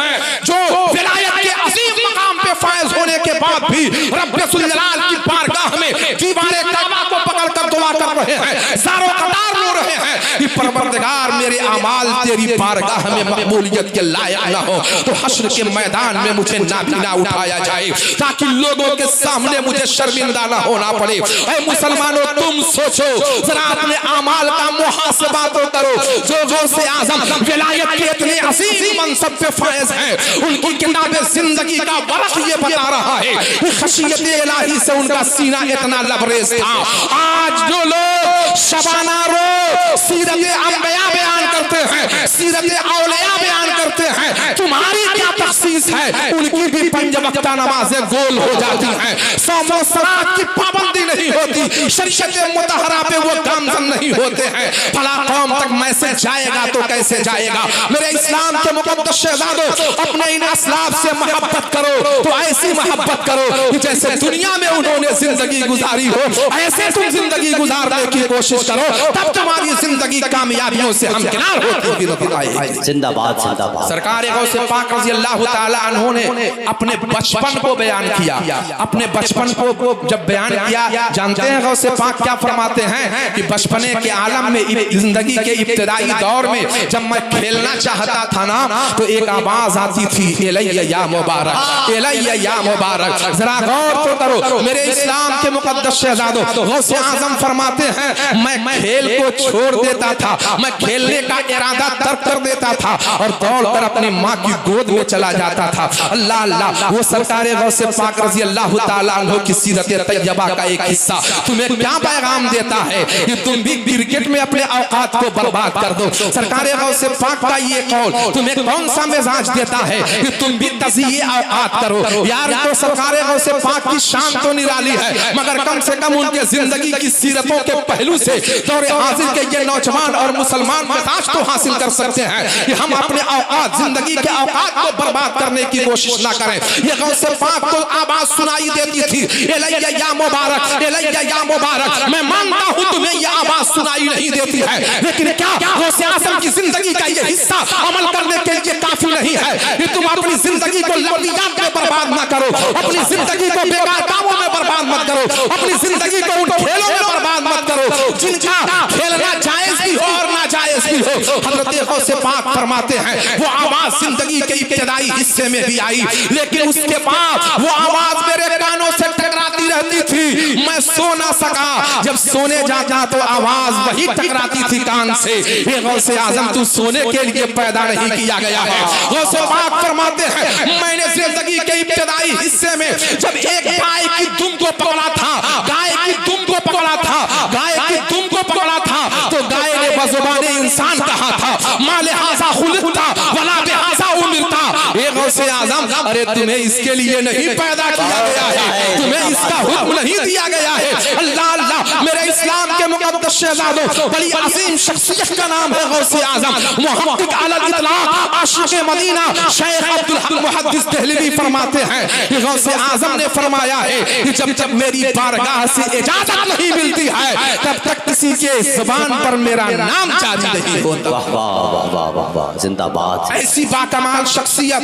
जो विलायत के अजीम मकाम पे फायज होने के बाद भी रब्बुल जलाल की बारगाह में दीवारे काबा को पकड़कर दुआ कर रहे हैं, ज़ारो कतार रो रहे हैं कि परवरदिगार मेरे अमाल तेरी बारगाह में मकबूलियत के लायक ना हो तो हश्र के मैदान में मुझे नाबीना उठाया जाए ताकि लोगों के सामने मुझे शर्मिंदा ना होना पड़े। ऐ मुसलमानों, तुम सोचो जरा अपने अमाल का मुहासबा तो करो। जो गौसे आजम विलायत के इतने अजीम मनसब पे फायज हैं, उनकी किताब जिंदगी का वरक़ ये बता रहा है कि खशियत इलाही से उनका सीना इतना लबरेज था। आज जो लोग शबाना रो सीरत अंबिया बयान करते हैं, सीरत औलिया बयान करते हैं, तुम्हारी क्या तखसीस है? उनकी भी 5 वक्ता नमाजें गोल हो जाती हैं, सौमो सलात की पाबंदी नहीं होती, शरीयत मुतहरा पे वो गामजन नहीं होते हैं। फला कौम तक मैसेज जाएगा तो कैसे जाएगा? मेरे इस्लाम के मुक़द्दस शहज़ादों, अपने इन असलाफ से मोहब्बत करो तो ऐसी मोहब्बत करो कि जैसे दुनिया में उन्होंने जिंदगी गुजारी हो, ऐसे तुम जिंदगी गुजारने की कोशिश करो, तब तुम्हारी जिंदगी कामयाबियों से हमकिनार होती है। जिंदाबाद जिंदाबाद। सरकार गौसे पाक रज़ियल्लाहु ताला अन्हु ने अपने बचपन को बयान किया। अपने बचपन को जब बयान किया, जानते हैं गौसे पाक क्या फरमाते हैं कि बचपने के आलम में, जिंदगी के इब्तिदाई दौर में जब मैं खेलना चाहता था ना तो एक आवाज आती थी, इलैया या मुबारक, इलैया या मुबारक। जरा गौर तो करो मेरे इस्लाम के मुक़द्दस शहज़ादों, गौसे आज़म फरमाते हैं मैं खेल को छोड़ देता था, मैं खेलने का इरादा तर्क कर देता था और दौड़कर अपनी माँ की गोद में चला जाता था। अल्लाह अल्लाह, वो सरकार गौसे पाक रज़ियल्लाहु ताला अन्हु की सीरत तैयबा का एक हिस्सा तुम्हें क्या पैगाम देता है कि तुम भी क्रिकेट में अपने औकात को बर्बाद कर दो। सरकार गौसे पाक का ये कौल तुम्हें कौन सा मिजाज देता है कि तुम भी तज़िये औकात करो? यार, तो सरकार गौसे पाक की शान तो निराली है, मगर कम से कम उनके जिंदगी की सीरतों के पहलू से दौरे हाजिर के ये नौजवान और मुसलमान मिजाज तो हासिल कर सकते हैं कि हम अपने औकात, जिंदगी के औकात को बर्बाद करने की कोशिश ना करें। ये गौसे पाक को आवाज सुनाई देती थी, इलैया या मुबारक, इलैया या मुबारक। मैं मानता हूं तुम्हें ये आवाज सुनाई नहीं देती है, लेकिन क्या गौसे आज़म की जिंदगी का ये हिस्सा अमल करने के लिए काफी नहीं है कि तुम अपनी जिंदगी को लफ्ज़ियात में बर्बाद ना करो, अपनी जिंदगी को बेकार कामों में बर्बाद मत करो, अपनी जिंदगी को उन खेलों में बर्बाद मत करो जिनका खेलना जायज भी हो और नाजायज भी हो। हज़रत गौसे पाक फरमाते हैं वो आवाज जिंदगी के इब्तिदाई हिस्से में भी आई, लेकिन उसके बाद वो आवाज मेरे कानों से टकराती रहती थी, मैं सो ना सका। जब सोने जाता तो आवाज वही टकराती थी कान से। ये गौसे आज़म तू सोने के लिए पैदा नहीं किया गया है। गौसे पाक फरमाते हैं मैंने जिंदगी के इब्तिदाई हिस्से में जब एक गाय की दुम को पकड़ा था, गाय की दुम को पकड़ा था, गाय की दुम को पकड़ा था तो गाय ने बज़ुबाने इंसान कहा था, मा लिहाज़ा खुलिक़ता वला बिहाज़ा उमिरता। ये गौसे आज़म, अरे तुम्हें इसके लिए नहीं पैदा किया गया है, तुम्हें इसका हुक्म नहीं दिया गया है। अल्लाह अल्लाह, मेरे इस्लाम के मुक़द्दस शहज़ादों, बड़ी अजीम शख्सियत का नाम है गौसे आज़म, मुहक़्क़िक़ अलल इत्लाक़, आशिक़े मदीना, शेख अब्दुल हक मुहद्दिस देहलवी फरमाते हैं कि गौसे आज़म ने फरमाया है कि जब जब मेरी बारगाह से इजाजत नहीं मिलती है तब तक किसी के ज़ुबान पर मेरा नाम जारी नहीं होता। वाह वाह वाह वाह वाह, जिंदाबाद। ऐसी बाकमाल शख्सियत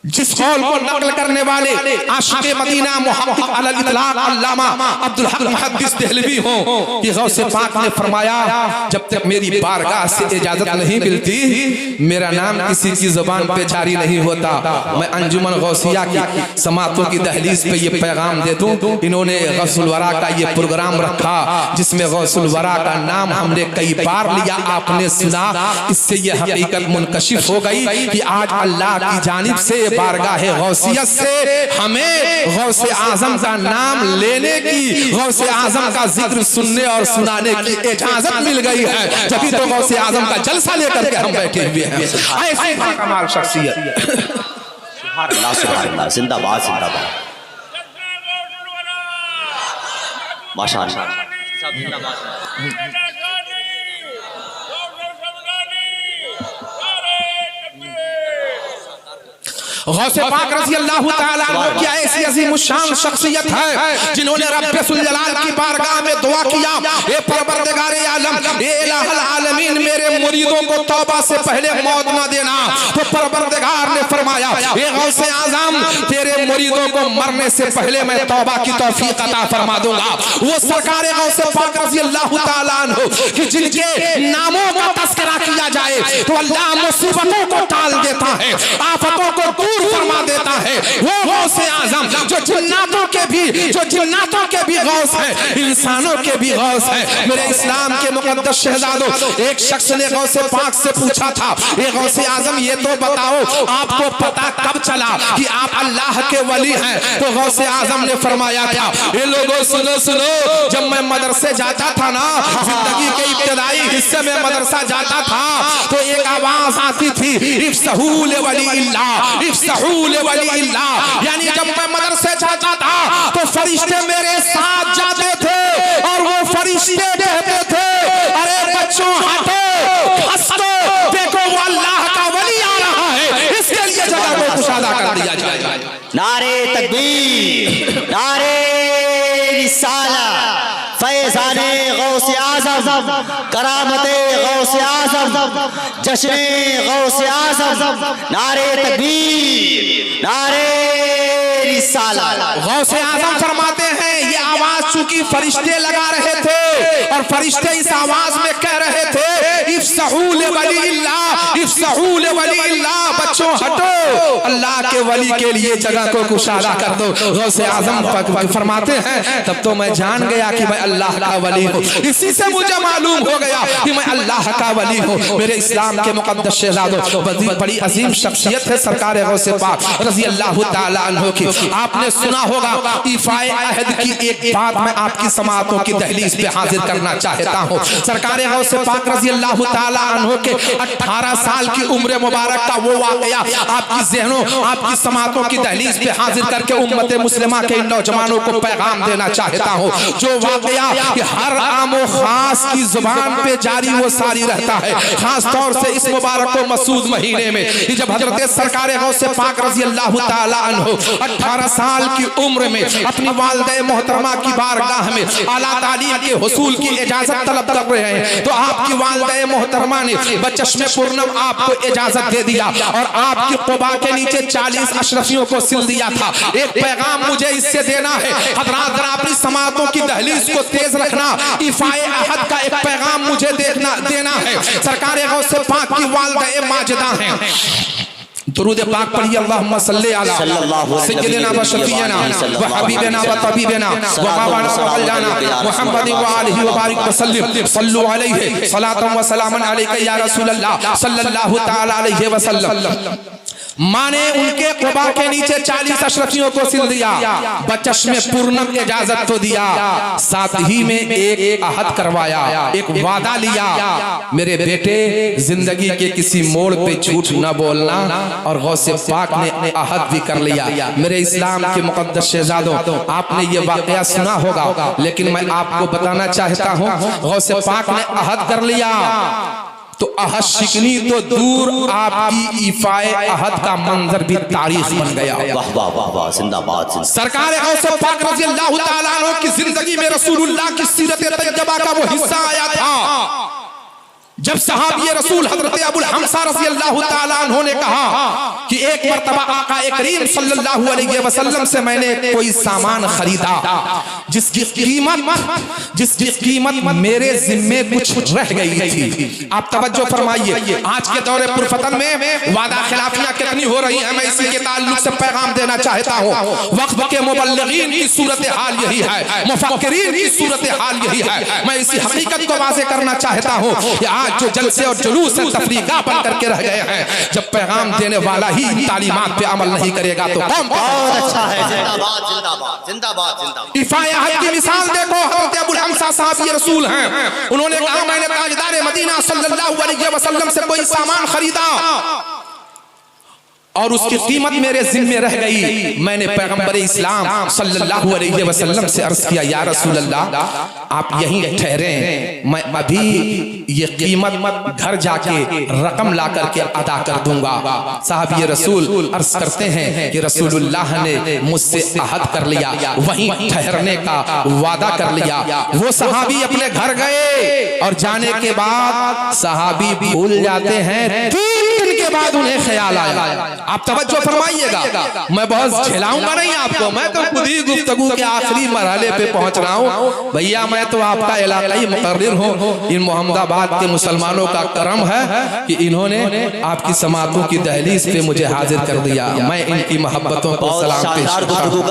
जिस कौल को नकल करने वाले आशिक़े मदीना मुहक़्क़िक़ अलल इत्लाक़ अल्लामा अब्दुल हक मुहद्दिस देहलवी हो कि गौसे पाक ने फरमाया जब तक मेरी बारगाह से इजाजत नहीं मिलती मेरा नाम किसी की ज़ुबान पे जारी नहीं होता। मैं अंजुमन गौसिया की समातों की दहलीज पे ये पैगाम दे दूं, इन्होंने गौसुल वरा का ये प्रोग्राम रखा जिसमें गौसुल वरा का नाम हमने कई बार लिया, आपने सुना। इससे ये हकीकत मुनकशिफ हो गई कि आज अल्लाह की जानिब से बारगाह गौसियत से हमें गौसे आज़म का नाम लेने की, गौसे आज़म का जिक्र सुनने और सुनाने की इजाजत मिल गई है। जभी तो गौसे आज़म का जलसा लेकर के हम बैठे हुए हैं। ऐसी बाकमाल शख्सियत, सुभान अल्लाह सुभान अल्लाह, जिंदाबाद जिंदाबाद, माशाअल्लाह। गौसे पाक रज़ी अल्लाह ताला अन्हु की ऐसी अजीम शान शख्सियत है जिन्होंने रब्बे सुल जलाल की बारगाह में दुआ किया, ए परवरदिगारे आलम, ए इलाहुल आलमीन, मेरे मुरीदों को तौबा से पहले मौत ना देना। तो परवरदिगार ने फरमाया, ए गौसे आज़म, तेरे मुरीदों को मरने से पहले मैं तौबा की तौफीक अता फरमा दूंगा। वो सरकार गौसे पाक रज़ी अल्लाह ताला अन्हु कि जिनके नामों का तस्करा किया जाए तो अल्लाह मुसीबतों को टाल देता है, आफतों को दूर फरमा देता है। वो गौसे आज़म जो जिन्नातों के भी गौस है, इंसानों के भी गौस है। मेरे इस्लाम के मुकद्दस शहजादों, एक शख्स ने गौसे पाक से पूछा था, ये गौसे आज़म ये तो बताओ आपको पता कब चला कि आप अल्लाह के वली हैं? तो गौसे आज़म ने फरमाया था, ये लोगों सुनो सुनो, जब मैं मदरसे जाता था ना, जिंदगी के इब्तिदाई हिस्से में मदरसा जाता था तो एक आवाज आती थी, इफ्सहूल वलील्लाह, इफ्सहूल वलील्लाह। यानी जब मैं मदरसे जाता था तो फरिश्ते मेरे साथ जाते थे और वो फरिश्ते कहते थे, अरे बच्चों हटो, हंसो, देखो वो अल्लाह का वली आ रहा है, इसके लिए जगह को कुशादा कर दिया जाए। नारे तकबीर, नारे रिसाला, फैज़ाने गौसे आज़म, करामते गौसे आज़म, जश्ने गौसे आज़म, नारे तकबीर, नारे रिसाला। गौसे आज़म फरमाते हैं, ये आवाज चूंकि फरिश्ते लगा रहे थे और फरिश्ते इस आवाज में कह रहे थे, इफ्सहूल वलील्लाह, इफ्सहूल वलील्लाह, बच्चों हटो, अल्लाह के वली के लिए जगह को कुशादा कर दो। गौसे आज़म फरमाते हैं, तब तो मैं जान गया कि मैं अल्लाह का वली हूँ। इसी से मुझे मालूम हो गया कि मैं अल्लाह का वली हूँ। मेरे इस्लाम के मुकद्दस शहजादों, बड़ी अजीम शख्सियत है सरकार गौसे पाक रज़ी अल्लाह ताला अन्हु की। आपने सुना होगा इफ़ाए अहद की एक बात मैं आपकी समाअतों की दहलीज पे हाजिर करना चाहता हूँ। सरकार गौसे पाक रज़ी अल्लाह ताला अन्हु के 18 साल की उम्र मुबारक का वो वाक़या आपकी ज़हनों, आपकी समाअतों की दहलीज पे हाजिर करके उम्मत मुस्लिमा के नौजवानों को पैगाम देना चाहता हूँ। जो वाक़या कि हर आम व खास की जुबान पे जारी वो सारी रहता है, खास तौर से इस मुबारक व मसूद महीने में जब हजरत सरकार गौसे पाक रज़ी अल्लाह ताला अन्हु 18 साल की उम्र में अपनी वालिदा मोहतरमा की बारगाह में आला तालीम के हुसूल की इजाजत तलब कर रहे हैं तो आपकी वालिदा मोहतरमा ने बचश्मे पूर्णम आपको इजाजत दे दिया और आपकी क़ुबा के नीचे 40 अशरफियों को सिल दिया था। एक पैगाम मुझे इससे देना है, हज़रात जरा अपनी समाअतों की दहलीज को तेज रखना। इफ़ाए अहद का एक पैगाम मुझे देना है। सरकार गौसे पाक की वालिदा माजिदा हैं, दुरूद पाक पढ़िए, अल्लाहुम्मा सल्ली अला सय्यिदिना व शफीना व हबीबिना व तबीबिना व मौलाना व मौलाना मुहम्मद व आलिहि व बारिक व सल्लिम, सल्लु अलैहि सलातन व सलामन अलैका या रसूलल्लाह सल्लल्लाहु तआला अलैहि व सल्लम। माने उनके क़ुबा के नीचे 40 अशरफियों को सिल दिया, बचश्मे पूर्णम इजाजत तो दिया, साथ ही में एक अहद करवाया, एक वादा लिया, मेरे बेटे जिंदगी के किसी मोड़ पे झूठ न बोलना। और गौसे पाक ने अहद भी कर लिया। मेरे इस्लाम के मुकद्दस शहजादों, आपने ये वाक़या सुना होगा, लेकिन मैं आपको बताना चाहता हूँ, गौसे पाक ने अहद कर लिया तो अहद शिकनी तो दूर, आपकी इफ़ाए अहद का मंजर भी तारीख बन गया। वाह वाह वाह वाह, जिंदाबाद। सरकार गौसे पाक रज़ी अल्लाह ताला अन्हु की जिंदगी में रसूलुल्लाह की सीरत तैयबा का वो हिस्सा आया था जब सहाबी रसूल हज़रत अबुल हमसा रज़ी अल्लाह ताला अन्हु ने कहा कि एक मर्तबा आका करीम सल्लल्लाहु अलैहि वसल्लम से मैंने कोई सामान खरीदा जिसकी कीमत मेरे जिम्मे कुछ रह गई थी। आप तवज्जो फरमाइए, आज के दौरे पुरफतन में वादा खिलाफियां कितनी हो रही है, मैं इसी के ताल्लुक से पैगाम देना चाहता हूँ। वक्त के मुबल्लिगीन की सूरत हाल यही है, मुफक्किरीन की सूरत हाल यही है। मैं इसी हकीकत को वाज़ेह करना चाहता हूँ कि आज जो जलसे और जुलूस तफरीका बन करके रह गए हैं, जब पैगाम देने वाला ही तालीमात पे अमल नहीं करेगा तो कौन? बहुत अच्छा है, जिंदाबाद जिंदाबाद जिंदाबाद जिंदाबाद। इफ़ाए अहद की मिसाल देखो, हज़रत अबुल हमसा साहब ये रसूल हैं, उन्होंने कहा मैंने ताजदार मदीना सल्लल्लाहु अलैहि वसल्लम से कोई सामान खरीदा और उसकी कीमत मेरे जिम्मे रह गई। मैंने पैगंबर इस्लाम सल्लल्लाहु अलैहि वसल्लम से अर्ज किया, या रसूल अल्लाह आप यहीं ठहरे, मैं अभी ये कीमत घर जाके रकम ला करके अदा कर दूंगा। साहब ये रसूल अर्ज करते हैं कि रसूलुल्लाह ने मुझसे अहद कर लिया, वहीं ठहरने का वादा कर लिया। वो सहाबी अपने घर गए और जाने के बाद सहाबी भूल जाते हैं। 3 दिन के बाद उन्हें ख्याल आया। आप तवज्जो फरमाइएगा, मैं बहुत झेलाऊंगा नहीं आपको, मैं तो खुद ही गुफ्तगू के आखिरी मरहले पे पहुंच रहा हूँ। भैया मैं तो आपका इलाकाई मुकर्रिर हूँ। इन मोहम्मदाबाद के मुसलमानों का करम है कि इन्होंने आपकी समातों की दहलीज पे मुझे हाजिर कर दिया। मैं इनकी मोहब्बतों को सलाम पेश करता हूं।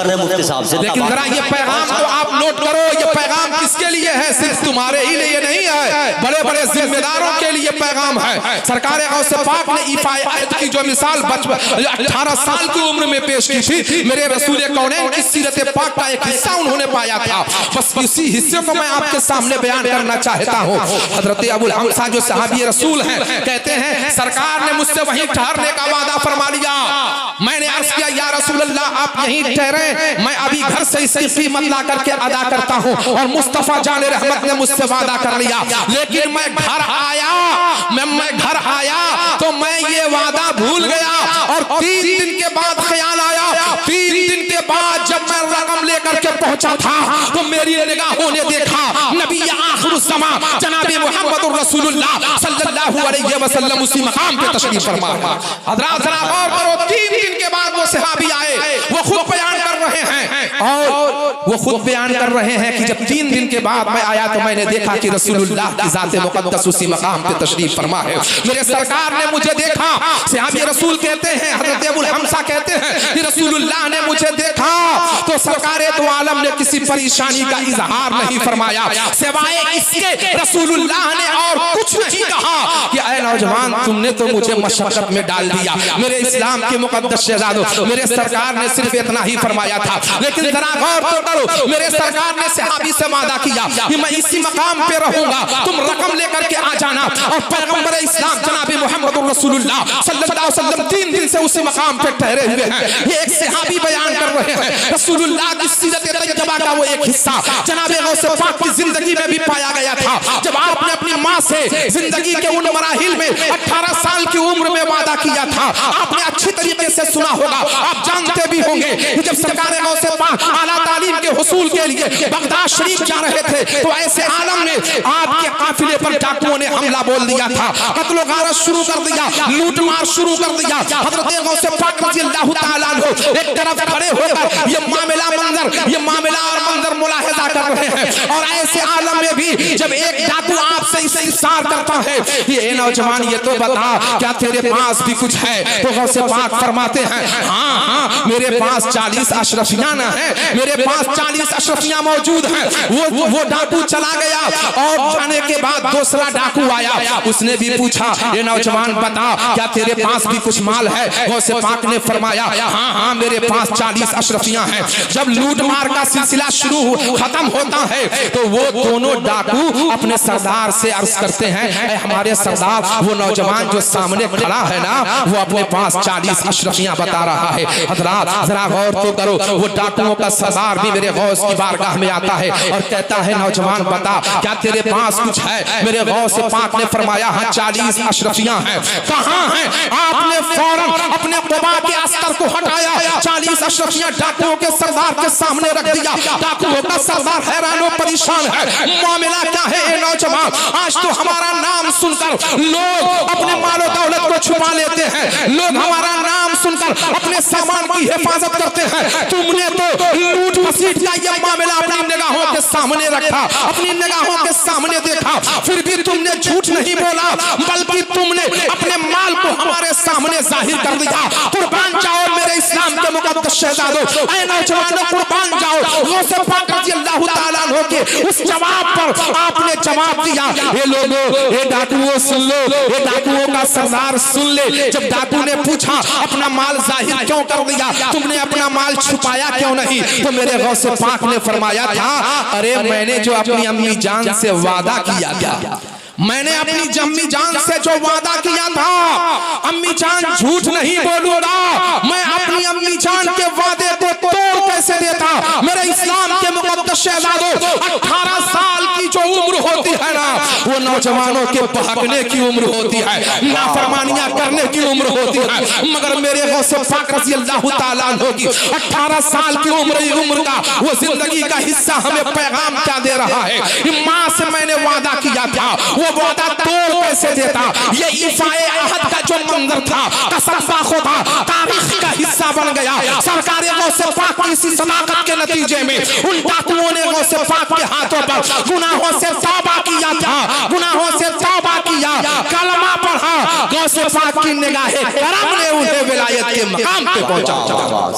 लेकिन जरा ये पैगाम तो आप नोट करो, ये पैगाम किसके लिए है? सिर्फ तुम्हारे ही लिए नहीं है, बड़े बड़े जिम्मेदारों के लिए पैगाम है। सरकार गौसे पाक ने ईफाए आयत की जो मिसाल 18 साल की उम्र में पेश की थी, मेरे रसूल कौनैन की सीरत पाक का एक हिस्सा उन्होंने पाया था। बस इसी हिस्से को मैं आपके सामने बयान करना चाहता हूँ। हजरत अबुल हमसा जो सहाबी रसूल हैं, कहते हैं सरकार ने मुझसे वहीं ठहरने का वादा फरमा लिया। मैंने अर्ज किया, या रसूल अल्लाह आप यहीं ठहरे, मैं अभी घर से इसकी कीमत ला करके अदा करता हूँ। और मुस्तफा जान रहमत ने मुझसे वादा कर लिया। लेकिन मैं घर आया तो मैं ये वादा भूल गया और 3 दिन के बाद ख्याल आया। 3 दिन के बाद जब मैं रकम लेकर के पहुंचा था तो मेरी निगाहों ने देखा नबी आखिरुज़्ज़मा जनाब मुहम्मद रसूलुल्लाह सल्लल्लाहु अलैहि वसल्लम उसी मकाम पे तशरीफ फरमा। हज़रात जरा गौर करो, 3 दिन के बाद वो सहाबी आए, वो खुद बयान कर रहे हैं कि जब 3 दिन के बाद मैं आया तो मैंने देखा कि रसूलुल्लाह की ज़ात मुक़द्दस उसी मकाम पे तशरीफ फरमा है। मेरे सरकार ने मुझे देखा। सहाबी रसूल कहते हैं, हज़रत अबुल हमसा कहते हैं कि रसूलुल्लाह ने मुझे देखा तो सरकार दो आलम ने किसी परेशानी का इजहार नहीं फरमाया, सिवाय इसके रसूलुल्लाह ने और कुछ नहीं कहा कि ऐ नौजवान तुमने तो मुझे मशक्कत में डाल दिया। मेरे इस्लाम के मुक़द्दस शहजादों, मेरे सरकार ने सिर्फ इतना ही फरमाया था। लेकिन जरा गौर तो करो, मेरे सरकार ने सहाबी से वादा किया कि मैं इसी मकाम पे रहूंगा, तुम रकम लेकर के आ जाना। और पैगंबर इस्लाम जनाब मुहम्मद रसूलुल्लाह सल्लल्लाहु अलैहि वसल्लम 3 दिन से उसी मकाम पे ठहरे हुए हैं। ये एक सहाबी बयान कर रहे हैं, रसूलुल्लाह की सीरत तैयबा का वो एक हिस्सा जनाब गौसे पाक की जिंदगी में भी पाया गया था। जब आपने अपनी माँ से जिंदगी के उन मराहिल में 18 साल की उम्र में वादा किया था, आपने अच्छी तरीके से सुना होगा, आप जानते भी होंगे कि जब सरकार गौसे पाक आला तालीम के हुसूल के लिए बगदाद शरीफ जा रहे थे तो ऐसे आलम ने आपके काफिले पर डाकुओं ने हमला बोल दिया था, कत्ल गारत शुरू कर दिया, लूट मार शुरू कर दिया। हज़रत गौसे पाक रज़ियल्लाहु ताला अन्हु एक तरफ खड़े होकर ये मामला और मंजर मुलाहिजा कर रहे हैं। और ऐसे आलम में भी जब एक डाकू आपसे इसे इशार करता है, ये नौजवान ये तो बता क्या तेरे पास भी कुछ है? तो गौसे पाक फरमाते हैं, हाँ मेरे पास 40 अशरफियां हैं, मेरे पास 40 अशरफियां मौजूद हैं। वो डाकू चला गया और जाने के बाद दूसरा डाकू आया, उसने भी पूछा, ये नौजवान बता क्या तेरे पास भी कुछ माल है? गौसे पाक ने फरमाया, हाँ मेरे पास 40 अशरफियां हैं। जब लूट मार का सिलसिला खत्म होता है तो वो दोनों डाकू अपने सरदार से अर्ज करते हैं, हमारे सरदार वो नौजवान जो सामने खड़ा है ना, वो अपने पास 40 अशरफियां बता रहा है। हज़रात जरा गौर तो करो, वो डाकुओं का सरदार भी मेरे गौस की बारगाह में आता है और कहता है, नौजवान बता क्या तेरे पास कुछ है? मेरे गौस पाक ने फरमाया, हाँ 40 अशरफियां हैं। कहाँ हैं? आपने फौरन अपने क़ुबा के अस्तर को हटाया, 40 अशरफियां डाकुओं के सरदार के सामने रख दिया। डाकुओं का सरदार हैरान और परेशान है, मामला क्या है? ए नौजवान, आज तो हमारा नाम सुनकर लोग अपने मालो दौलत को छुपा लेते हैं, लोग हमारा नाम सुनकर अपने सामान की हिफाजत करते हैं। तुमने तो लूट मसीट का ये मामला अपनी निगाहों के सामने रखा, अपनी निगाहों के सामने देखा, फिर भी तुमने झूठ नहीं बोला, बल्कि तुमने अपने माल को हमारे सामने जाहिर कर दिया। कुर्बान जाओ मेरे इस्लाम के मुक़द्दस शहजादों, ऐ नौजवानों कुर्बान जाओ। गौसे पाक रज़ियल्लाहु ताला अन्हु के उस जवाब पर आपने जवाब दिया, ये लोगों, ये डाकुओं सुन लो, ये डाकुओं का सरदार सुन ले। जब डाकू ने पूछा अपना माल जाहिर क्यों कर दिया, तुमने अपना माल छुपाया क्यों नहीं? तो मेरे गौसे पाक ने फरमाया था, अरे मैंने जो अपनी अम्मी जान से वादा किया था, मैंने अपनी अम्मी जान से जो वादा किया था, अम्मी जान झूठ नहीं बोलूंगा, मैं अपनी अम्मी जान के वादे को तोड़ कैसे देता। मेरे इस्लाम के मुक़द्दस शहजादों, 18 साल की जो उम्र होती है ना, वो नौजवानों के बहकने की उम्र होती है, नाफरमानियां करने की उम्र होती है। मगर मेरे गौसे पाक रज़ी अल्लाह ताला अन्हु की 18 साल की उम्र का वो जिंदगी का हिस्सा हमें पैगाम क्या दे रहा है। माँ से मैंने वादा किया था, वो वादा तोड़ कैसे देता। ये इफ़ाए अहद का जो मंजर था, कसम साखो था, तारीख का हिस्सा बन गया। सरकार गौसे पाक की इसी सदाकत के नतीजे में उन डाकुओं ने गौसे पाक के हाथों पर गुनाहों से तौबा किया था, गुनाहों से तौबा किया, कलमा पढ़ा, गौसे पाक की निगाहे करम ने उन्हें विलायत के मकाम पे पहुंचा।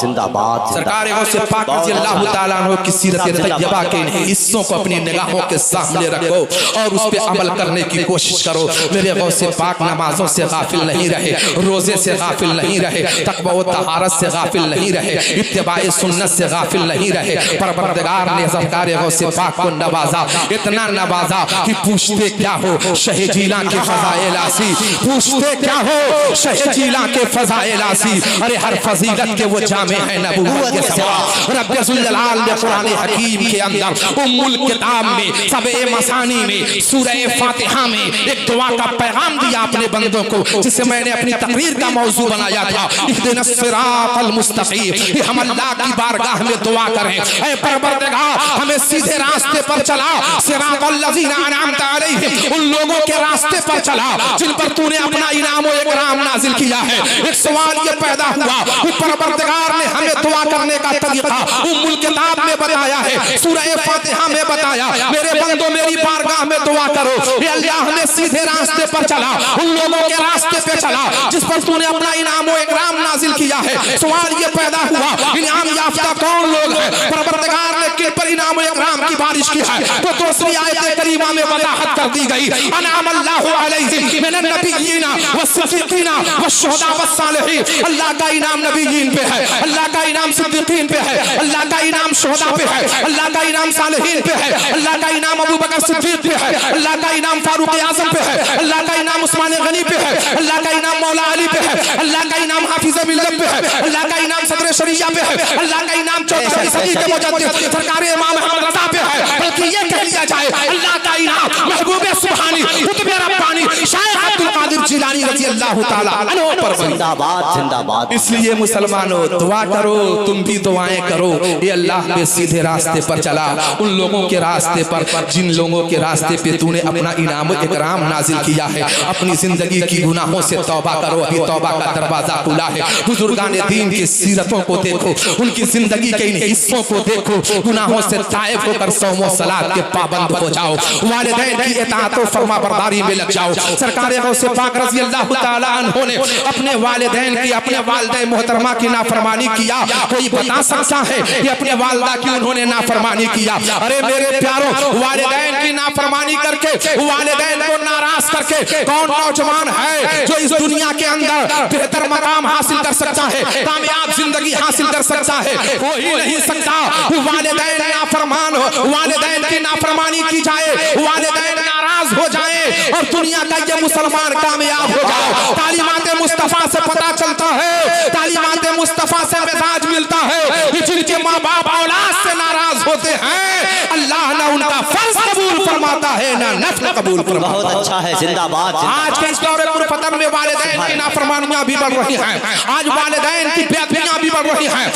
जिंदाबाद। सरकार गौसे पाक रज़ी अल्लाह ताला अन्हु की सीरत तैयबा के इन हिस्सों को अपनी निगाहों के सामने रखो और उस पे अमल करने की कोशिश करो। मेरे गौसे पाक नमाजों से गाफिल नहीं रहे, रोजे से गाफिल नहीं रहे, तक़वा व तहारत से गाफिल नहीं रहे, इत्तिबाए सुन्नत से गाफिल नहीं रहे। परवरदिगार ने सरकार गौसे पाक को नवाजा, इतना नवाजा कि पूछते क्या हो शहजीला के फज़ाइल आसी, पूछते क्या हो शहजीला के फज़ाइल आसी। अरे हर फजीलत के वो जामे हैं नबूवत के सवा। रब ज़ुल जलाल ने कुरान हकीम के अंदर उम्मुल किताब में सबे मसानी में सूरह फातिहा में एक दुआ का पैगाम दिया अपने बंदों को, जिसे मैंने अपनी तकरीर का मौजू बनाया था। इहदिनस सिरातल मुस्तकीम। हम अल्लाह की बारगाह में दुआ करें, ऐ परवरदिगार हमें सीधे रास्ते पर चला, सिरातल लज़ीना अनअमता अलैहिम, उन लोगों के रास्ते पर चला जिन पर तूने अपना इनाम व इकराम नाजिल किया है। एक सवाल ये पैदा हुआ कि परवरदिगार ने हमें दुआ करने का तरीका उम्मुल किताब में बताया है, सूरह फातिहा में बताया। मेरे बंदों मेरी बारगाह में दुआ करो, ये अल्लाह हमें सीधे रास्ते पर चला, उन लोगों के रास्ते पे चला जिस पर तूने अपना इनाम व इकराम नाजिल किया है। सवाल ये पैदा हुआ इनाम याफ्ता कौन लोग हैं, परवरदिगार ने किन पर इनाम व इकराम की बारिश की है। तो दूसरी आयत करीमा में वजाहत कर दी गई, अनअम अल्लाहु अलैहिम मिनन नबिय्यीना वस्सिद्दीकीना वश्शुहदा वस्सालिहीन। अल्लाह का इनाम नबिय्यीन पे है, अल्लाह का इनाम सिद्दीकीन पे है, अल्लाह का इनाम शुहदा पे है, अल्लाह का इनाम सालिहीन पे है, अल्लाह का इनाम अबू बकर सिद्दीक पे है, अल्लाह का इनाम फारूक आज़म पे है, अल्लाह का इनाम उस्मान गनी पे है, अल्लाह का इनाम मौला अली पे है, अल्लाह का इनाम हाफिज़ मिल्लत पे है, अल्लाह का इनाम सदर शरिया पे है, अल्लाह का इनाम 14वीं सदी के मुजद्दिद सरकार इमाम अहमद रज़ा पे है। बल्कि ये कह लिया जाए अल्लाह का इनाम महबूब सुब्हानी कुतुब रब्बानी शायख अब्दुल कादिर जिलानी रज़ी अल्लाह ताला अन्हु पर। जिंदाबाद जिंदाबाद। इसलिए मुसलमानों दुआ करो, तुम भी दुआएं करो। ये अल्लाह के सीधे रास्ते पर चला, उन लोगों के रास्ते पर जिन लोगों के रास्ते पे तूने अपना इनाम इकराम नाजिल किया है। अपनी जिंदगी की गुनाहों से तौबा करो, अभी तौबा का दरवाजा खुला है। बुजुर्गान दीन की सीरतों को देखो, उनकी जिंदगी के इन हिस्सों को देखो, गुनाहों से ताइब होकर सौम व सलात के पाबंद हो जाओ, वालिदैन की इताअत व फरमाबरदारी में लग जाओ। सरकार गौसे पाक रज़ी अल्लाह ताला अन्हु ने अपने वालिदैन की, अपने वालिदा मोहतरमा की नाफरमानी किया। कोई बता सकता है कि अपने वालिदा की उन्होंने नाफरमानी किया? अरे मेरे प्यारों, वालिदैन की नाफरमानी करके, वालिदैन को नाराज करके कौन नौजवान है जो इस दुनिया के अंदर बेहतर मकाम हासिल कर सकता है, कामयाब जिंदगी हासिल कर सकता है? हो ही नहीं सकता। वालिदैन नाफरमान हो, वालिदैन की नाफरमानी की जाए, वालिदैन नाराज हो जाए और दुनिया का ये मुसलमान कामयाब हो जाए। तालीमात मुस्तफा से पता चलता है, तालीमात मुस्तफा से मिजाज मिलता है कि जिनके माँ बाप औलाद से नाराज होते हैं, अल्लाह ना उनका फर्ज कबूल फरमाता है ना नफल कबूल फरमाता है। बहुत अच्छा है, जिंदाबाद। आज के इस दौर कुरपतन में वालिदैन की नाफरमानियां भी बढ़ रही हैं, आज वालिदैन की बेअदबियां भी बढ़ रही हैं,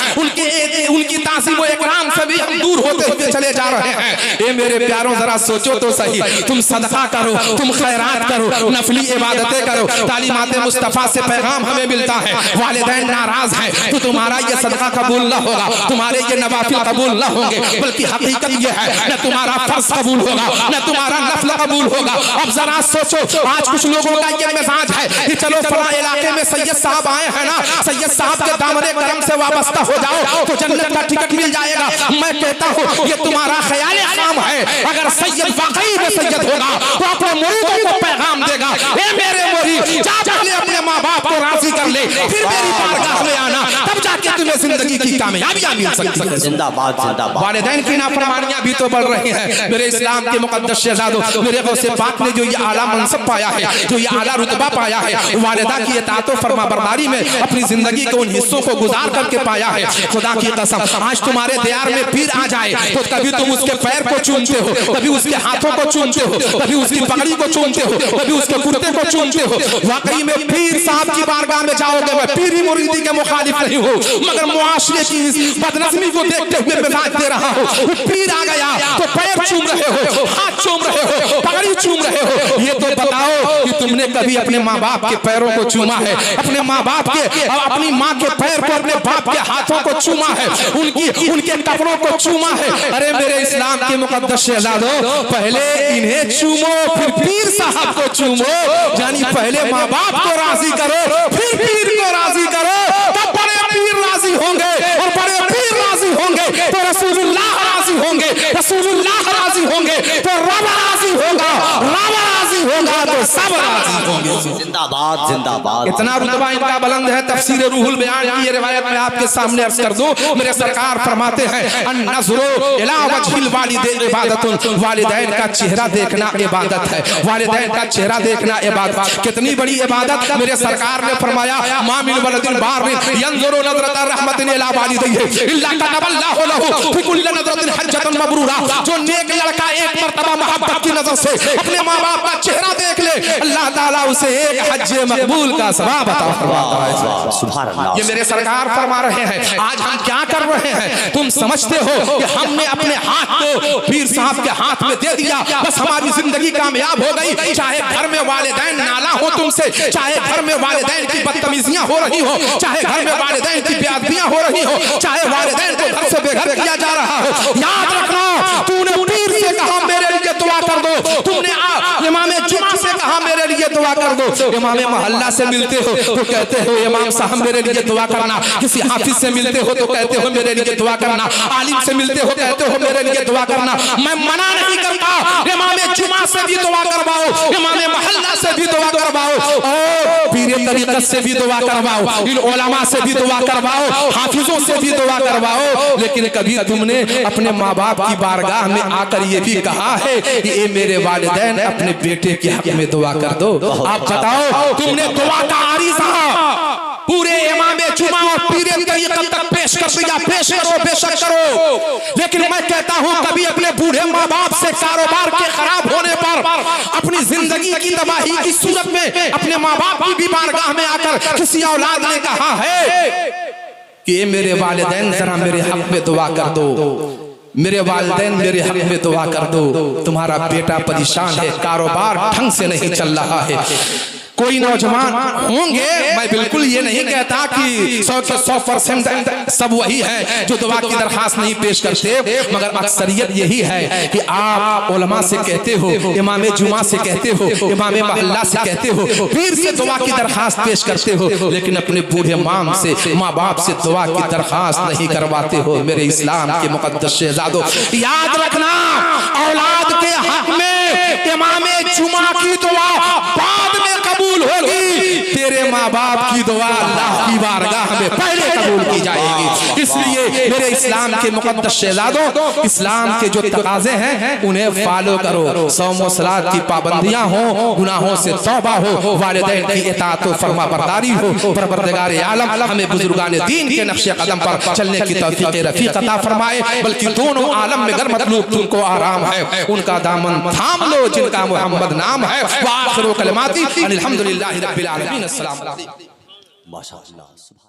उनकी ताज़ीम व इकराम से भी हम दूर होते हुए चले जा रहे हैं। ये मेरे प्यारों जरा सोचो तो सही, तुम सदका करो, तुम खैरात करो, नफली इबादतें करो, तालीमात मुस्तफा से पैगाम हमें मिलता है। वालिदैन नाराज हैं तो तुम्हारा ये सदका कबूल न होगा, तुम्हारे ये नवाफिल कबूल न होंगे, बल्कि हकीकत ये है न तुम्हारा फर्ज कबूल होगा न तुम्हारा नफल कबूल होगा। अब जरा सोचो, आज कुछ लोगों का ये मिजाज है कि चलो फला इलाके में सैयद साहब आए हैं ना, सैयद साहब के दामने करम से वाबस्ता हो जाओ तो जन्नत का टिकट मिल जाएगा। मैं कहता हूँ ये तुम्हारा ख्याल काम है। अगर सैयद वाकई में सैयद होगा तो अपने मुरीदों को पैगाम देगा, ए मेरे मुरीद जा पहले अपने माँ बाप को राजी कर ले, फिर मेरी बारगाह में आना। तब जाके तुम्हें जिंदगी की कामयाबियां मिल सकती है। जिंदाबाद जिंदाबाद। वालिदैन की नाफरमानियां भी तो बढ़ रही हैं। मेरे इस्लाम के मुकद्दस शहजादों, मेरे गौसे पाक ने जो ये आला मनसब पाया है, जो ये आला रुतबा पाया है, वालिदा की इताअत और फरमाबरदारी में अपनी जिंदगी के उन हिस्सों को गुजार करके पाया है। खुदा की कसम, आज तुम्हारे दियार में पीर आ जाए तो कभी तुम उसके पैर को चूमते हो, कभी उसके हाथों को चूमते हो, कभी उसकी पगड़ी को चूमते हो, कभी उसके कुर्ते को चूमते हो। वाकई में पीर साहब की बारगाह में जाओगे, मैं पीरी मुरीदी के मुखालिफ नहीं हूँ, मगर मुआशरे की इस बदनज़मी को देखते हुए मैं बात दे रहा हूँ। पीर आ गया तो पैर चूम रहे हो, हाथ चूम रहे हो, पगड़ी चूम रहे हो। ये तो बताओ कि तुमने कभी अपने माँ बाप के पैरों को चूमा है, अपने माँ बाप के, अपनी माँ के पैर को, अपने बाप के हाथों को चूमा है, उनके कपड़ों को चूमा है? अरे मेरे इस्लाम के मुकद्दस शहजादों, पहले इन्हें चूमो फिर पीर साहब को चूमो। यानी पहले माँ बाप को राजी करो फिर पीर को राजी करो, तब बड़े पीर राजी होंगे, और बड़े पीर राजी होंगे तो रसूलुल्लाह राजी होंगे, रसूलुल्लाह राजी होंगे तो रब राजी होगा, रब राजी होगा तो सब राजी होंगे। जिंदाबाद जिंदाबाद। इतना रुतबा इनका बुलंद है। तफसीर रूहुल बयान की ये रिवायत मैं आपके सामने अर्ज कर दूं। मेरे सरकार फरमाते हैं, अन्नज़्रु इला वजहिल वालिदैन इबादतुन, वालिदैन का चेहरा देखना इबादत है, वालिदैन का चेहरा देखना इबादत। कितनी बड़ी इबादत! मेरे सरकार ने फरमाया, मा मिन वलदिन बारिन यंज़ुरु नज़रत रहमतिन इला वालिदैहि इल्ला कतबल्लाहु लहू फी कुल्ली नज़रतिन हज्जतन मबरूरा। जो नेक लड़का एक मर्तबा मोहब्बत की नजर से अपने माँ बाप का चेहरा देख ले, अल्लाह ताला उसे एक हज मकबूल का सवाब अता फरमाता है। सुभान अल्लाह। ये मेरे सरकार फरमा रहे हैं। आज हम क्या कर रहे हैं? तुम समझते हो कि हमने अपने हाथ को पीर साहब के हाथ में दे दिया, बस हमारी जिंदगी कामयाब हो गई। चाहे घर में वालिदैन नाला हो तुमसे, चाहे घर में वालिदैन की बदतमीजियां हो रही हो, चाहे घर में वालिदैन की बेअदबियां हो रही हो, चाहे वालिदैन को घर से बेघर किया जा रहा हो, याद रखना, तूने पीर से कहा मेरे लिए दुआ कर दो, तुमने इमाम जुमा से कहा मेरे लिए दुआ कर दो, इमाम मोहल्ला से मिलते हो तो कहते हो इमाम साहब मेरे लिए दुआ करना, किसी हाफिज से मिलते हो तो कहते हो मेरे लिए दुआ करना, आलिम से मिलते हो कहते हो मेरे लिए दुआ करना। मैं मना नहीं करता, इमाम जुमा से भी दुआ करवाओ, इमाम मोहल्ला से भी दुआ करवाओ, और पीरे तरीक़त से भी दुआ करवाओ, इन उलमा से भी दुआ करवाओ, हाफिजों से भी दुआ करवाओ। लेकिन कभी तुमने अपने माँ बाप की बारगाह में आकर ये भी कहा है कि ए मेरे वालिदैन अपने बेटे के हक में दुआ कर दो? आप बताओ, तुमने दुआ का आरिज़ा पूरे इमाम जुमा और पीरे तरीक़त तक पेश कर दिया, पेश करो, बेशक करो। लेकिन मैं कहता हूं, कभी अपने बूढ़े माँ बाप से कारोबार के खराब होने पर, अपनी जिंदगी की तबाही की सूरत में अपने माँ बाप की भी बारगाह में आकर किसी औलाद ने कहा है कि मेरे वालिदैन जरा मेरे हक में दुआ कर दो, मेरे वालिदैन मेरे हक में दुआ कर दो, तुम्हारा बेटा परेशान है, कारोबार ढंग से नहीं चल रहा है। कोई नौजवान होंगे, मैं बिल्कुल ये नहीं कहता कि 100% सब वही है जो दुआ की दरखास्त नहीं पेश करते, मगर अक्सरियत यही है कि आप उलमा से कहते हो, इमाम जुमा से कहते हो, इमाम मोहल्ला से कहते हो, पीर से दुआ की दरखास्त पेश करते हो, लेकिन अपने बूढ़े माम से, माँ बाप से दुआ की दरखास्त नहीं करवाते हो। मेरे इस्लाम के मुकद्दस शहजादों, याद रखना, औलाद के हक में इमाम जुमा की दुआ बाद में कबूल होगी, तेरे माँ बाप की दुआ अल्लाह की बारगाह में पहले कबूल की जाएगी। इसलिए मेरे इस्लाम के मुकद्दस शहजादों, इस्लाम के जो तकाजे हैं उन्हें फॉलो करो। सौम व सलात की पाबंदियां हो, गुनाहों से तौबा हो, वालिदैन की इताअत व फरमाबरदारी हो। परवरदिगार आलम हमें बुजुर्गान दीन के नक्शे कदम पर चलने की तौफीक रफीक अता फरमाए। बल्कि दोनों आलम में गर मतलूब तुमको आराम है, उनका दामन थाम लो जिनका मोहम्मद नाम है। व आखिरु कलिमाती अल्हम्दुलिल्लाहि रब्बिल आलमीन। अस्सलाम वालेकुम। माशाअल्लाह।